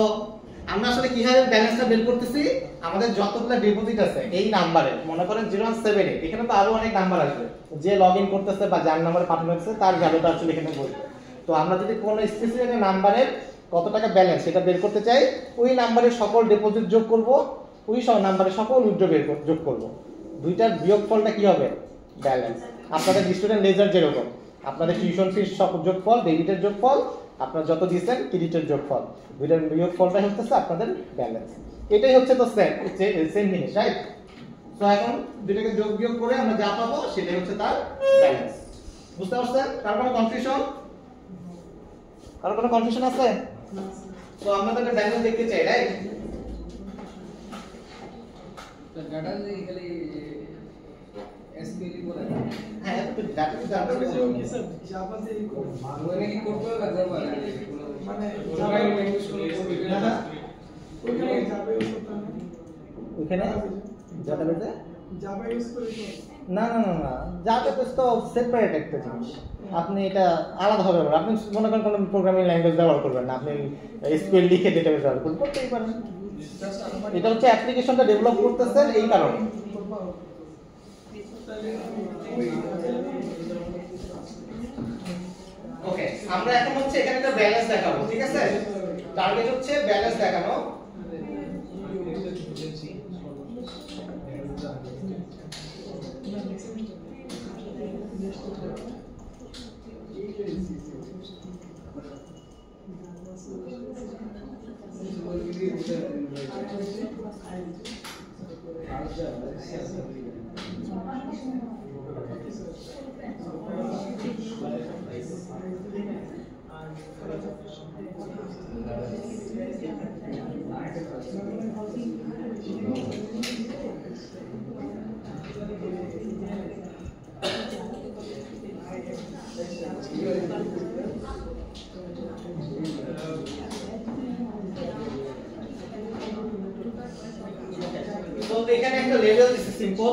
আমরা আসলে কিভাবে ব্যালেন্সটা বের করতেছি আমাদের যতগুলো ডিপোজিট আছে এই নাম্বারে মনে করেন 078 এখানে তো আরো অনেক নাম্বার আসবে যে লগইন করতেছে বা যার নাম্বারে পাঠানো হচ্ছে তার ভ্যালুটা আসলে এখানে বলবে তো আমরা যদি কোনো স্পেসিফিক একটা নাম্বারের কত টাকা ব্যালেন্স সেটা বের করতে চাই ওই নাম্বারের সকল ডিপোজিট যোগ করব ওই সব নাম্বারের সকল উইথড্র যোগ করব দুইটার বিয়োগফলটা কি হবে ব্যালেন্স আপনাদের স্টুডেন্ট লেজার যেরকম আপনাদের টিউশন ফিস সব যোগফল ডেবিটের যোগফল আপনারা যত দিয়েছেন ক্রেডিটের যোগফল দুইটার বিয়োগফলটাই হচ্ছে আপনাদের ব্যালেন্স এটাই হচ্ছে তো সেম জিনিস রাইট তো এখন দুইটাকে যোগ বিয়োগ করে আমরা যা পাবো সেটাই হচ্ছে তার ব্যালেন্স বুঝতে পারছেন কার কোনো কনফিউশন আছে তো আমরা তো একটা ব্যালেন্স দেখতে চাই রাইট তো ডাটা যে খালি এসকিউএল বলে হ্যাঁ তো ডাটা জানতে হবে ওকে স্যার জাভাতে ওখানে কি করতে হবে জাভা মানে জাভা ইউজ করতে না ওখানে জাভা ইউজ করতে হবে ওখানে ডাটাবেসে জাভা ইউজ করে না ডাটাবেস তো সেপারেট একটা জিনিস আপনি এটা আলাদা হবে না আপনি মনে করেন কোনো প্রোগ্রামিং ল্যাঙ্গুয়েজ ব্যবহার করবেন না আপনি এসকিউএল লিখে ডেটাবেস ব্যবহার করতেই পারেন এটা হচ্ছে অ্যাপ্লিকেশনটা ডেভেলপ করতেছেন এই কারণে ওকে আমরা এখন হচ্ছে এখানে একটা ব্যালেন্স দেখাবো ঠিক আছে টার্গেট হচ্ছে ব্যালেন্স দেখানো তো এখানে একটা লেভেল দিছে সিম্পল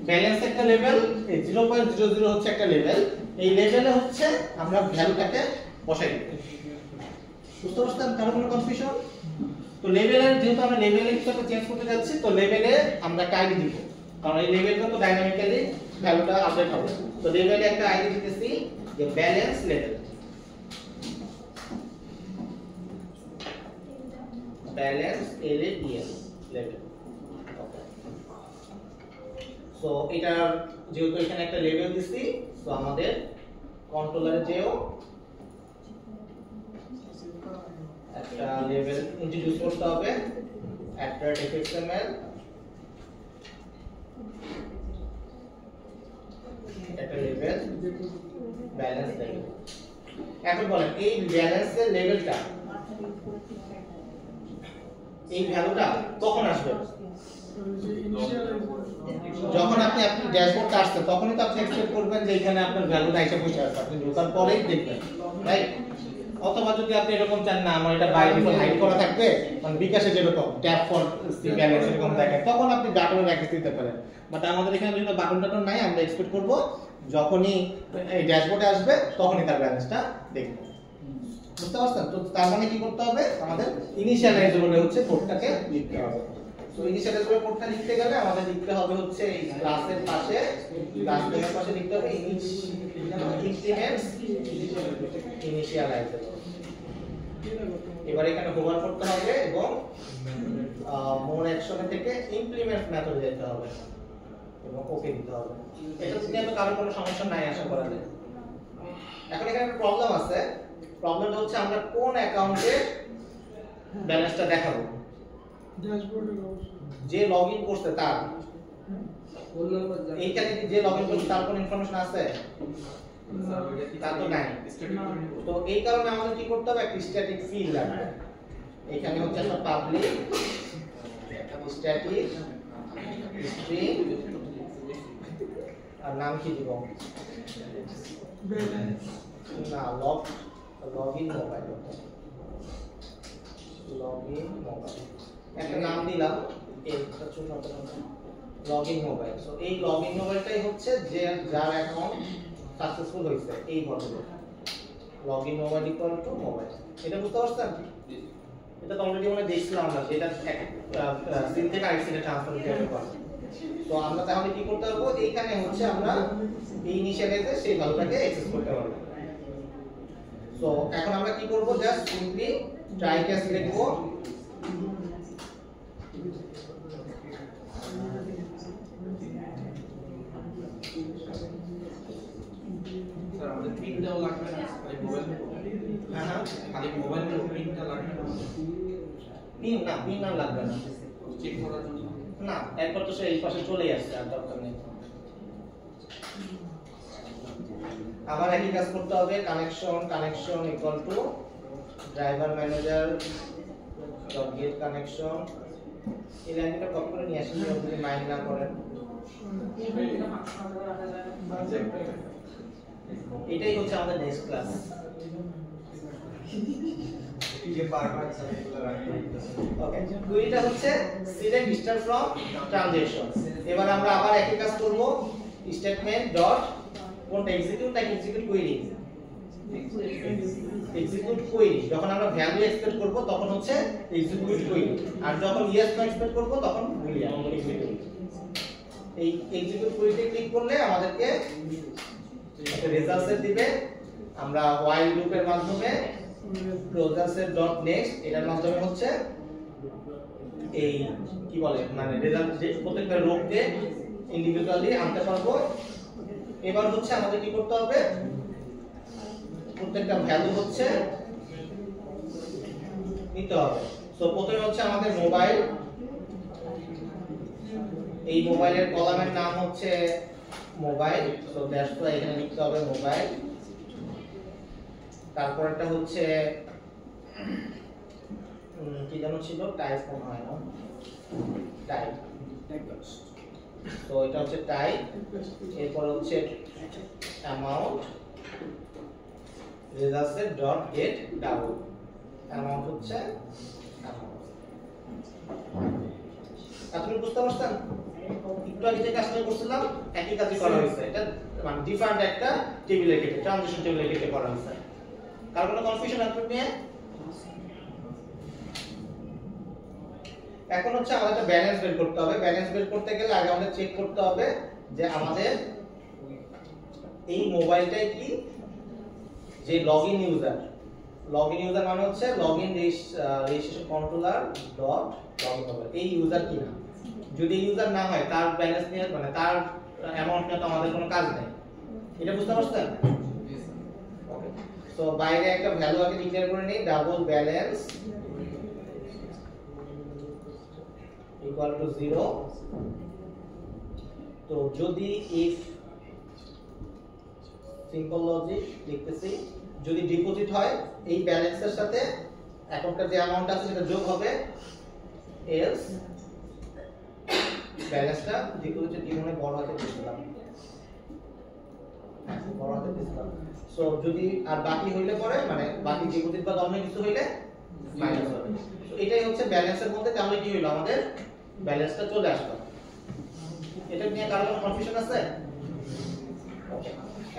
ব্যালেন্স একটা লেভেল, এই 0.00 হচ্ছে একটা লেভেল। এই লেভেলে হচ্ছে আমরা ভ্যালুটাকে বসাই দিব। বুঝতে পারছেন? কারো কোনো কনফিউশন? তো লেভেলের যেহেতু আমরা লেভেলে কিছু একটা চেঞ্জ করতে যাচ্ছি, তো লেভেলে আমরা একটা আইডি দিব, কারণ এই লেভেলটা তো ডাইনামিক্যালি ভ্যালুটা আপডেট হবে। তো লেভেলে একটা আইডি দিতেছি যে balance level, balance LABL level. So এটা যেহেতু এখানে একটা লেভেল দিছি, সো আমাদের কন্ট্রোলারে যেও একটা লেভেল ইন্ট্রোডিউস করতে হবে, একটা XML, একটা লেভেল ব্যালেন্স লেভেল। এখন বলেন এই ব্যালেন্সের লেভেলটা, এই ভ্যালুটা কখন আসবে? যখন আপনি ড্যাশবোর্ডটা আসছে তখনই তো আপনি এক্সপেক্ট করবেন যে এখানে আপনার ভ্যালুটা এসে বসে আছে, আপনি ঢোকার পরেই দেখবেন, রাইট? অথবা যদি আপনি এরকম চান না আমার এটা বাই ডিফল্ট হাইড করা থাকবে, মানে বিকাশে যেরকম ট্যাপ ফর সি ব্যালেন্স এরকম দেখেন, তখন আপনি বাটনের অ্যাক্সেস দিতে পারেন। বাট আমাদের এখানে যেহেতু বাটন টাটন নাই, আমরা এক্সপেক্ট করব যখনই এই ড্যাশবোর্ডে আসবে তখনই তার ব্যালেন্সটা দেখব। বুঝতে পারছেন? তো তার মানে কি করতে হবে? আমাদের ইনিশিয়ালাইজ বলে হচ্ছে কোডটাকে লিখতে হবে। তো ইনিশিয়ালাইজ বলে কোডটা লিখতে গেলে আমাদের লিখতে হবে হচ্ছে এই ক্লাসের পাশে, ক্লাস নেমের পাশে লিখতে হবে ইনক্রিমেন্টস ইনিশিয়ালাইজ। এবার এখানে হোভার করতে হবে এবং মোর অ্যাকশনে থেকে ইমপ্লিমেন্ট মেথডে যেতে হবে এবং ওকে দিতে হবে। এটা যদি আমরা কারো কোনো সমস্যা নাই আশা করা যায়। এখন এখানে একটা প্রবলেম আছে। প্রবলেমটা হচ্ছে আমরা কোন অ্যাকাউন্টে ব্যালেন্সটা দেখাবো? ড্যাশবোর্ডে যে লগইন করছে তার ফোন নাম্বার জানা এইখানে কি যে লগইন করছে তার কোনো ইনফরমেশন আছে? তা তো নাই। তো এই কারণে আমাদের কি করতে হবে? একটা স্ট্যাটিক ফিল্ড লাগবে। এখানে হচ্ছে একটা পাবলিক স্ট্যাটিক স্ট্রিং আর নাম কি দিব? ব্যালেন্স না, লগইন মোবাইল, লগইন মোবাইল একটা নাম দিলাম, এটা ছোট লগইন মোবাইল। সো এই লগইন মোবাইলটাই হচ্ছে যে যার অ্যাকাউন্ট সাকসেসফুল হইছে, এই ভদ্রলোক login mobile equal to mobile. এটা বুঝতে পারছেন? এটা তো অলরেডি আমরা দেখছিলাম আমরা, এটা সিন থেকে আরেক সিনে ট্রান্সফার করতে পারবো। তো আমরা তাহলে কি করতে পারবো? এইখানে হচ্ছে আমরা এই ইনিশিয়ালাইজে সেই ভ্যালুটাকে অ্যাক্সেস করতে পারবো। সো এখন আমরা কি করব? জাস্ট সিম্পলি ট্রাই ক্যাচ লিখব, স্যার আমাদের প্রিন্টটাও লাগবে না, খালি মোবাইল হ্যাঁ খালি মোবাইলের প্রিন্টটা লাগবে না, পিন না লাগবে না, চেক করার জন্য। না একবার তো সে এই পাশে চলেই আসছে, আর দরকার নেই। আবার একই কাজ করতে হবে, connection equal to driver manager dot gate connection. এই লাইনটা কপি করে নিয়ে আসেন যদি মাইন্ড না করেন। এটাই হচ্ছে আমাদের নেক্সট ক্লাস। ওকে, কুইরিটা হচ্ছে সিলেক্ট স্টার্ট ফ্রম ট্রানজাকশন। এবার আমরা আবার একই কাজ করব, স্টেটমেন্ট ডট কোনটা এক্সিকিউট নাকি এক্সিকিউট কুইরি? Execute query. যখন আমরা ভ্যালু এক্সপেক্ট করব তখন হচ্ছে এক্সিকিউট কুইরি, আর যখন ইয়েস নো এক্সপেক্ট করব তখন বুলিয়ান এক্সিকিউট। এই এক্সিকিউট কুইরিতে ক্লিক করলে আমাদেরকে একটা রেজাল্ট সেট দিবে। আমরা while লুপের মাধ্যমে ক্লোজারসের ডট নেক্সট এটার মাধ্যমে হচ্ছে এই কি বলে মানে রেজাল্ট প্রত্যেকটা রোকে ইন্ডিভিজুয়ালি আনতে পারবো। এবার হচ্ছে আমাদের কি করতে হবে? প্রত্যেকটা ভ্যালু হচ্ছে নিতে হবে। সো প্রথমে হচ্ছে আমাদের মোবাইল, এই মোবাইলের কলামের নাম হচ্ছে মোবাইল। সো দ্যাটস ওয়াই এখানে লিখতে হবে মোবাইল। তারপরটা হচ্ছে কি যেন ছিল, টাইপ মনে হয় না, টাইপ। তো এটা হচ্ছে টাইপ, এরপর হচ্ছে অ্যামাউন্ট, রেজাল্টস এর ডট গেট ডাবল। অ্যামাউন্ট হচ্ছে অ্যামাউন্ট। আপনি বুঝতে পারছেন? একটু আগে যে কাজটা করছিলাম একই কাজই করা হয়েছে, এটা মানে ডিফারেন্ট একটা টেবিলে কেটে, ট্রানজিশন টেবিলে কেটে করা হয়েছে। কার কোনো কনফিউশন আছে নিয়ে? এখন হচ্ছে আমাদের একটা ব্যালেন্স বের করতে হবে। ব্যালেন্স বের করতে গেলে আগে আমাদের চেক করতে হবে যে আমাদের এই মোবাইলটাই কি যে লগইন ইউজার, লগইন ইউজার মানে হচ্ছে login registration controller dot login হবে, এই ইউজার কিনা। যদি ইউজার না হয় তার ব্যালেন্স নিয়ে মানে তার অ্যামাউন্ট নিয়ে তো আমাদের কোনো কাজ নেই। এটা বুঝতে পারছেন? ওকে, সো বাইরে একটা ভ্যালু আগে ডিক্লেয়ার করে নেই, ডাবল ব্যালেন্স equal to 0। তো যদি if সিম্পল লজিক লিখতেছি, যদি ডিপোজিট হয় এই ব্যালেন্সের সাথে এখনকার যে অ্যামাউন্ট আছে সেটা যোগ হবে, এলস ব্যালেন্সটা ডিপোজিটের ডিমনে বড় হাতে দিলাম, বড় হাতে দিলাম। সো যদি আর বাকি হইলে পরে মানে বাকি ডিপোজিট বা অন্য কিছু হইলে মাইনাস হবে। তো এটাই হচ্ছে ব্যালেন্সের মধ্যে, তাহলে কি হলো আমাদের ব্যালেন্সটা চলে আসলো। এটা নিয়ে কারো কোনো কনফিউশন আছে? ওকে,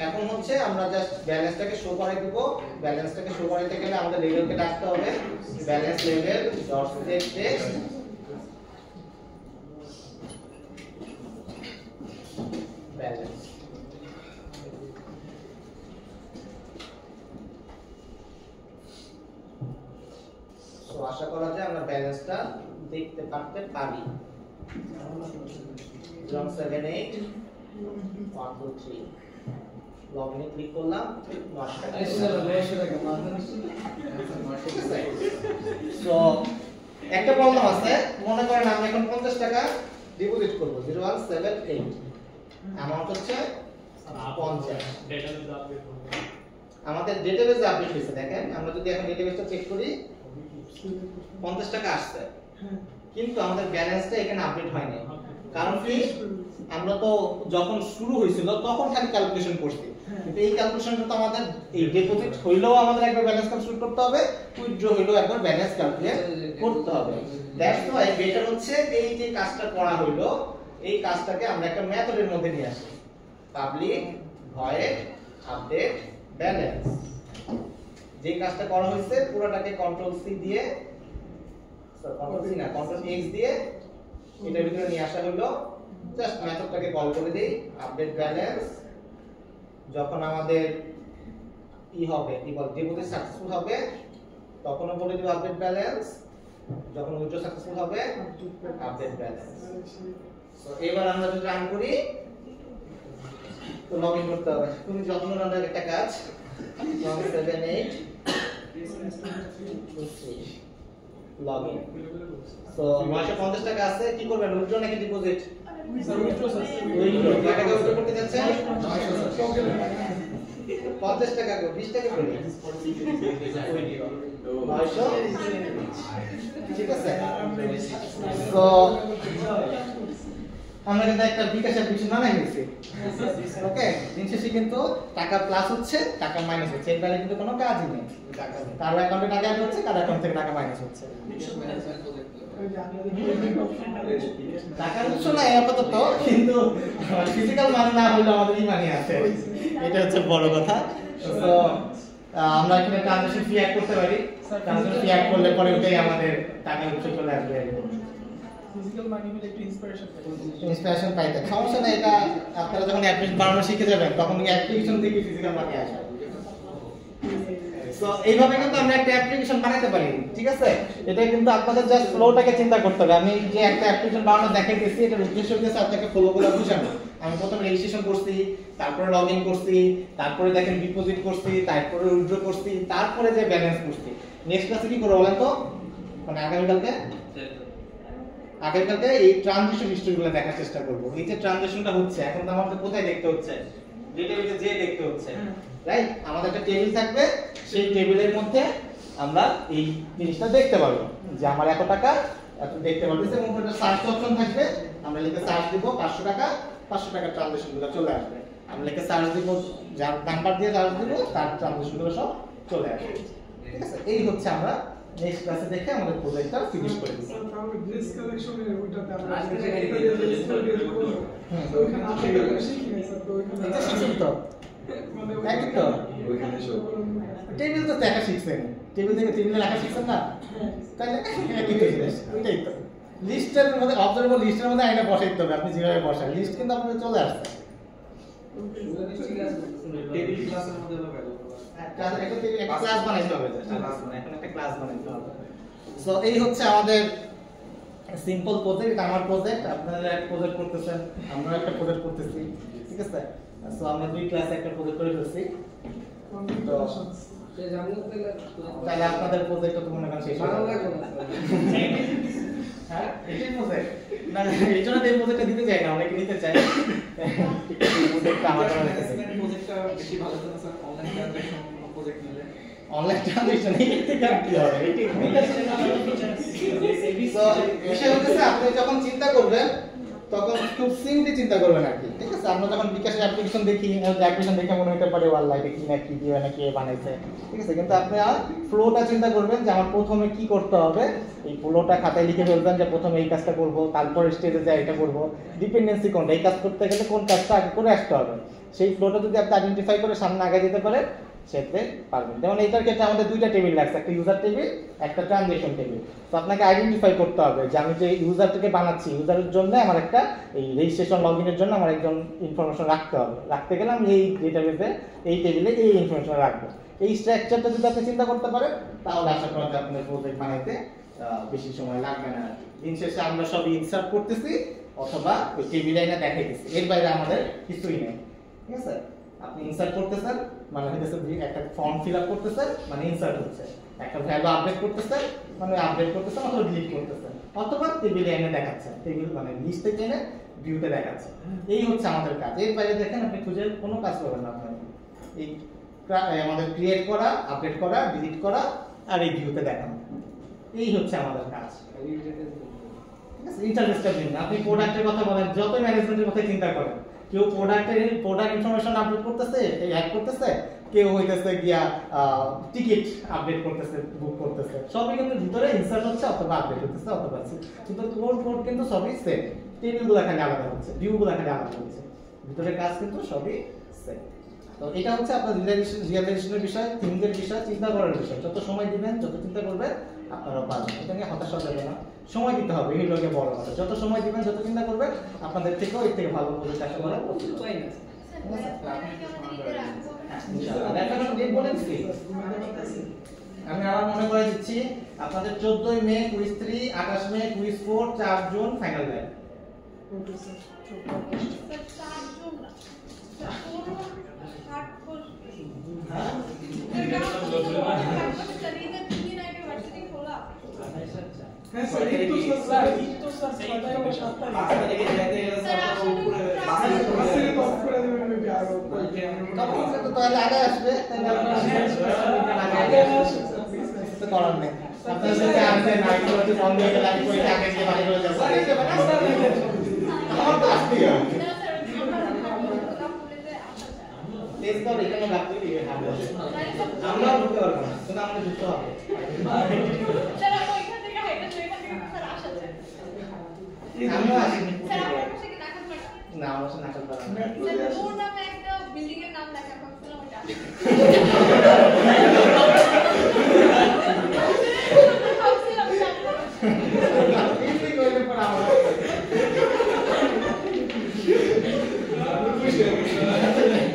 এখন হচ্ছে আমরা জাস্ট ব্যালেন্সটাকে শো করাই দিব। ব্যালেন্সটাকে শো করাইতে গেলে আমাদের লেভেলকে ডাকতে হবে, balance level dot set text balance. So আশা করা যায় আমরা ব্যালেন্সটা দেখতে পারতে পারি। 078 123 লগইনে ক্লিক করলাম, 900 টাকা। সো একটা প্রবলেম আছে, মনে করেন আমি এখন 50 টাকা ডিপোজিট করব, 0178 অ্যামাউন্ট হচ্ছে 50। আমাদের ডেটাবেসে আপডেট হয়েছে, দেখেন আমরা যদি এখন ডেটাবেসটা চেক করি 50 টাকা আসছে, কিন্তু আমাদের ব্যালেন্সটা এখানে আপডেট হয়নি। কারণ কি, আমরা তো যখন শুরু হয়েছিল তখন খালি ক্যালকুলেশন করছি, কিন্তু এই ক্যালকুলেশনটা তো আমাদের এই ডিপোজিট হইলেও আমাদের একবার ব্যালেন্স ক্যালকুলেট করতে হবে, উইথড্র হইলেও একবার ব্যালেন্স ক্যালকুলেট করতে হবে। দ্যাটস ওয়াই বেটার হচ্ছে এই যে কাজটা করা হইলো এই কাজটাকে আমরা একটা মেথডের মধ্যে নিয়ে আসি, পাবলিক ভয়েড আপডেট ব্যালেন্স। যে কাজটা করা হয়েছে পুরোটাকে কন্ট্রোল সি দিয়ে, কন্ট্রোল সি না কন্ট্রোল এক্স দিয়ে এটার ভিতরে নিয়ে আসা হলো। জাস্ট মেথডটাকে কল করে দেই, আপডেট ব্যালেন্স। যখন আমাদের ই হবে কি বল ডিপোজিট সাকসেসফুল হবে তখনও বলে দিব আপডেট ব্যালেন্স, যখন উইথড্র সাকসেসফুল হবে আপডেট ব্যালেন্স। সো এবার আমরা যদি রান করি তো লগইন করতে হবে, তুমি যত্ন নাও একটা কাজ 178 লগইন। সো 950 টাকা আছে, কি করবেন উইথড্র নাকি ডিপোজিট? উইথড্র। টাকা উইথড্র করতে যাচ্ছেন 50 টাকা করে 20 টাকা করে উইথড্র 900, ঠিক আছে। তো আমরা কিন্তু একটা বিকাশের কিছু বানাই নিয়েছি, ওকে। দিন শেষে কিন্তু টাকা প্লাস হচ্ছে টাকা মাইনাস হচ্ছে, এর বাইরে কিন্তু কোনো কাজই নেই। কারো অ্যাকাউন্টে টাকা অ্যাড হচ্ছে, কারো অ্যাকাউন্ট থেকে টাকা মাইনাস হচ্ছে। টাকার উৎস নাই আপাতত, কিন্তু ফিজিক্যাল মানি না হলে আমাদের ই মানি আছে, এটা হচ্ছে বড় কথা। তো আমরা এখানে ট্রানজাকশন ফি অ্যাড করতে পারি, ট্রানজাকশন ফি অ্যাড করলে পরে ওটাই আমাদের টাকার উৎস চলে আসবে। ফিজিক্যাল মানি হলে একটু ইন্সপিরেশন পাইতে সমস্যা নেই, এটা আপনারা যখন অ্যাপ্লিকেশন বানানো শিখে যাবেন তখন অ্যাপ্লিকেশন থেকে ফিজিক্যাল মানি আসবে। সো এইভাবে কিন্তু আমরা একটা অ্যাপ্লিকেশন বানাতে পারি, ঠিক আছে। এটা কিন্তু আপনাদের জাস্ট ফ্লোটাকে চিন্তা করতে হবে। আমি যে একটা অ্যাপ্লিকেশন বানানো দেখাইতেছি এটার উদ্দেশ্য হচ্ছে আপনাকে ফ্লোগুলো বুঝানো। আমি প্রথমে রেজিস্ট্রেশন করছি, তারপরে লগইন করছি, তারপরে দেখেন ডিপোজিট করছি, তারপরে উইথড্র করছি, তারপরে যে ব্যালেন্স করছি। নেক্সট ক্লাসে কি করব বলেন তো, মানে আগামীকালকে এই ট্রানজিশন হিস্ট্রিগুলো দেখার চেষ্টা করব। এই যে ট্রানজিশনটা হচ্ছে এখন তো আমাদের কোথায় দেখতে হচ্ছে, ডেটাবেসে যে দেখতে হচ্ছে। রাইট? আমাদের একটা টেবিল থাকবে, সেই টেবিলের মধ্যে আমরা এই জিনিসটা দেখতে পারবো যে আমার এত টাকা এত দেখতে পারবো। এবং একটা সার্চ অপশন থাকবে, আমরা লিখে সার্চ দিব 500 টাকা, 500 টাকার ট্রানজাকশনগুলো চলে আসবে। আমরা লিখে সার্চ দিব, যার নাম্বার দিয়ে সার্চ দিব তার ট্রানজাকশনগুলো সব চলে আসবে। ঠিক আছে? এই হচ্ছে আমরা নেক্সট ক্লাসে দেখে আমাদের প্রজেক্টটা ফিনিশ করে দিব। স্যার তাহলে ড্রেস কালেকশনের ওইটাতে আমরা আজকে যেটা থেকে এটা দিয়ে স্টোরি করব। তো ওখানে আমরা এটা শিখি নাই স্যার, তো ওখানে এটা শিখছেন তো? মানে একই তো? ওইখানে সব টেবিল তো দেখা শিখছেন, টেবিল থেকে টেবিলে লেখা শিখছেন না? তাহলে একই তো জিনিস, ওইটাই তো। লিস্টের মধ্যে অবজারভেবল লিস্টের মধ্যে আইনা বসাইতে হবে, আপনি যেভাবে বসান লিস্ট কিন্তু আপনাদের চলে আসছে। টেবিল ক্লাসের মধ্যে হবে একটা ক্লাস বানাইতে হবে, এখন একটা ক্লাস বানাইতে হবে। সো এই হচ্ছে আমাদের সিম্পল প্রজেক্ট, আমার প্রজেক্ট, আপনারা একটা প্রজেক্ট করতেছেন, আমরা একটা প্রজেক্ট করতেছি। ঠিক আছে? সো আমরা দুই ক্লাসে একটা প্রজেক্ট করে ফেলছি। তো তাহলে আপনাদের প্রজেক্টটা তো মনে করেন শেষ হয়ে যাবে। হ্যাঁ, এটাই প্রজেক্ট না, এই জন্য এই প্রজেক্টটা দিতে চাই না, অনেকে নিতে চায়। ঠিক আছে, প্রজেক্টটা আমার কাছে প্রজেক্টটা বেশি ভালো তো স্যার, অনলাইন ট্রানজাকশন প্রজেক্ট নিলে অনলাইন ট্রানজাকশন এই থেকে কি হবে? সো বিষয় হচ্ছে আপনি যখন চিন্তা করবেন তখন খুব সিম্পলি চিন্তা করবেন আর কি। ঠিক আছে? আমরা যখন বিকাশের অ্যাপ্লিকেশন দেখি, অ্যাপ্লিকেশন দেখে মনে হতে পারে ওয়াল্লাহ এটা কি না কি দিবে না কে বানাইছে। ঠিক আছে? কিন্তু আপনি ফ্লোটা চিন্তা করবেন যে আমার প্রথমে কি করতে হবে, এই ফ্লোটা খাতায় লিখে ফেলবেন যে প্রথমে এই কাজটা করব, তারপর স্টেজে যাই এটা করব, ডিপেন্ডেন্সি কোনটা, এই কাজ করতে গেলে কোন কাজটা আগে করে আসতে হবে। সেই ফ্লোটা যদি আপনি আইডেন্টিফাই করে সামনে আগে যেতে পারেন সেতে পারবেন। যেমন এইটার ক্ষেত্রে আমাদের দুইটা টেবিল লাগছে, একটা ইউজার টেবিল, একটা ট্রানজাকশন টেবিল। তো আপনাকে আইডেন্টিফাই করতে হবে যে আমি যে ইউজারটাকে বানাচ্ছি, ইউজারের জন্য আমার একটা এই রেজিস্ট্রেশন লগইনের জন্য আমার একজন ইনফরমেশন রাখতে হবে। রাখতে গেলে আমি এই ডেটাবেসে এই টেবিলে এই ইনফরমেশন রাখবো। এই স্ট্রাকচারটা যদি আপনি চিন্তা করতে পারেন তাহলে আশা করা যায় আপনাদের প্রজেক্ট বানাইতে বেশি সময় লাগবে না। দিন শেষে আমরা সব ইনসার্ট করতেছি অথবা ওই টেবিলে এনে দেখাইতেছি, এর বাইরে আমাদের কিছুই নেই। ঠিক আছে? আপনি ইনসার্ট করতেছেন মানে হইতেছে একটা ফর্ম ফিল আপ করতেছেন মানে ইনসার্ট হচ্ছে, একটা ভ্যালু আপডেট করতেছেন মানে আপডেট করতেছেন অথবা ডিলিট করতেছেন, অথবা টেবিলে এনে দেখাচ্ছেন, টেবিল মানে লিস্ট থেকে এনে ভিউতে দেখাচ্ছেন। এই হচ্ছে আমাদের কাজ। এর বাইরে দেখেন আপনি খুঁজে কোনো কাজ করবেন না। আপনার এই আমাদের ক্রিয়েট করা, আপডেট করা, ডিলিট করা আর এই ভিউতে দেখানো, এই হচ্ছে আমাদের কাজ। ঠিক আছে? ইন্টারফেসটা দিন। আপনি প্রোডাক্টের কথা বলেন, যত ম্যানেজমেন্টের কথা চিন্তা করেন, কেউ প্রোডাক্ট ইনফরমেশন আপডেট করতেছে, এই অ্যাড করতেছে, কেউ হইতেছে গিয়া টিকিট আপডেট করতেছে, বুক করতেছে, সবই কিন্তু ভিতরে ইনসার্ট হচ্ছে অথবা আপডেট হচ্ছে অথবা কিন্তু কোড কিন্তু সবই সেম। টেবিলগুলো খালি আলাদা হচ্ছে, ভিউগুলো খালি আলাদা হচ্ছে, ভিতরের কাজ কিন্তু সবই সেম। তো এটা হচ্ছে আপনার রিয়েলাইজেশনের বিষয়, থিঙ্কের বিষয়, চিন্তা করার বিষয়। যত সময় দিবেন, যত চিন্তা করবেন আপনারা পারবেন। এটা নিয়ে হতাশ হওয়া যাবে না, সময় দিতে হবে, এই লোকে বড় কথা। যত সময় দিবেন, যত চিন্তা করবেন আপনাদের থেকেও এর থেকে ভালো প্রজেক্ট আশা করা উপায় না। আমি আবার মনে করে দিচ্ছি আপনাদের 14 মে কুইজ 3, 28 মে কুইজ 4, 4 জুন ফাইনাল ল্যাব। হ্যাঁ স্যার, এই তো স্যার, এই তো স্যার 6টা এবং 7টা বাসা থেকে যাইতে গেলে স্যার উপরে বাসে তো অফ করে দেবেন মেবি আর তখন তো তাহলে আগে আসবে, তাহলে আপনারা আগে তো করার নেই। আপনারা যদি আসেন না একটু একটু কম দিয়ে লাইভ করে আগে গিয়ে বাড়ি চলে যাবেন। আমার তো আসতেই হবে। টেস্ট করে এখানে রাখতে দিবে না। আমরা ঢুকতে পারবো না, কিন্তু আমাদের ঢুকতে হবে। চলো ওইখান থেকে হাইটা তো এখান থেকে স্যার আসা যায়। আমিও আসিনি। স্যার আমার পাশে কি নাকাল পাড়া? না, আমার সাথে নাটক করা না। স্যার ওর নামে একটা বিল্ডিং এর নাম লেখা ভাবছিলাম ওটা। ভাবছিলাম এমনি করলে পরে আমার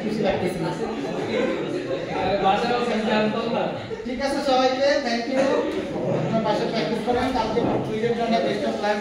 খুশি লাগতেছে না। ঠিক আছে সবাইকে, থ্যাংক ইউ। আপনারা বাসায় প্র্যাকটিস করেন, কালকে কুইজের জন্য বেস্ট অফ লাক।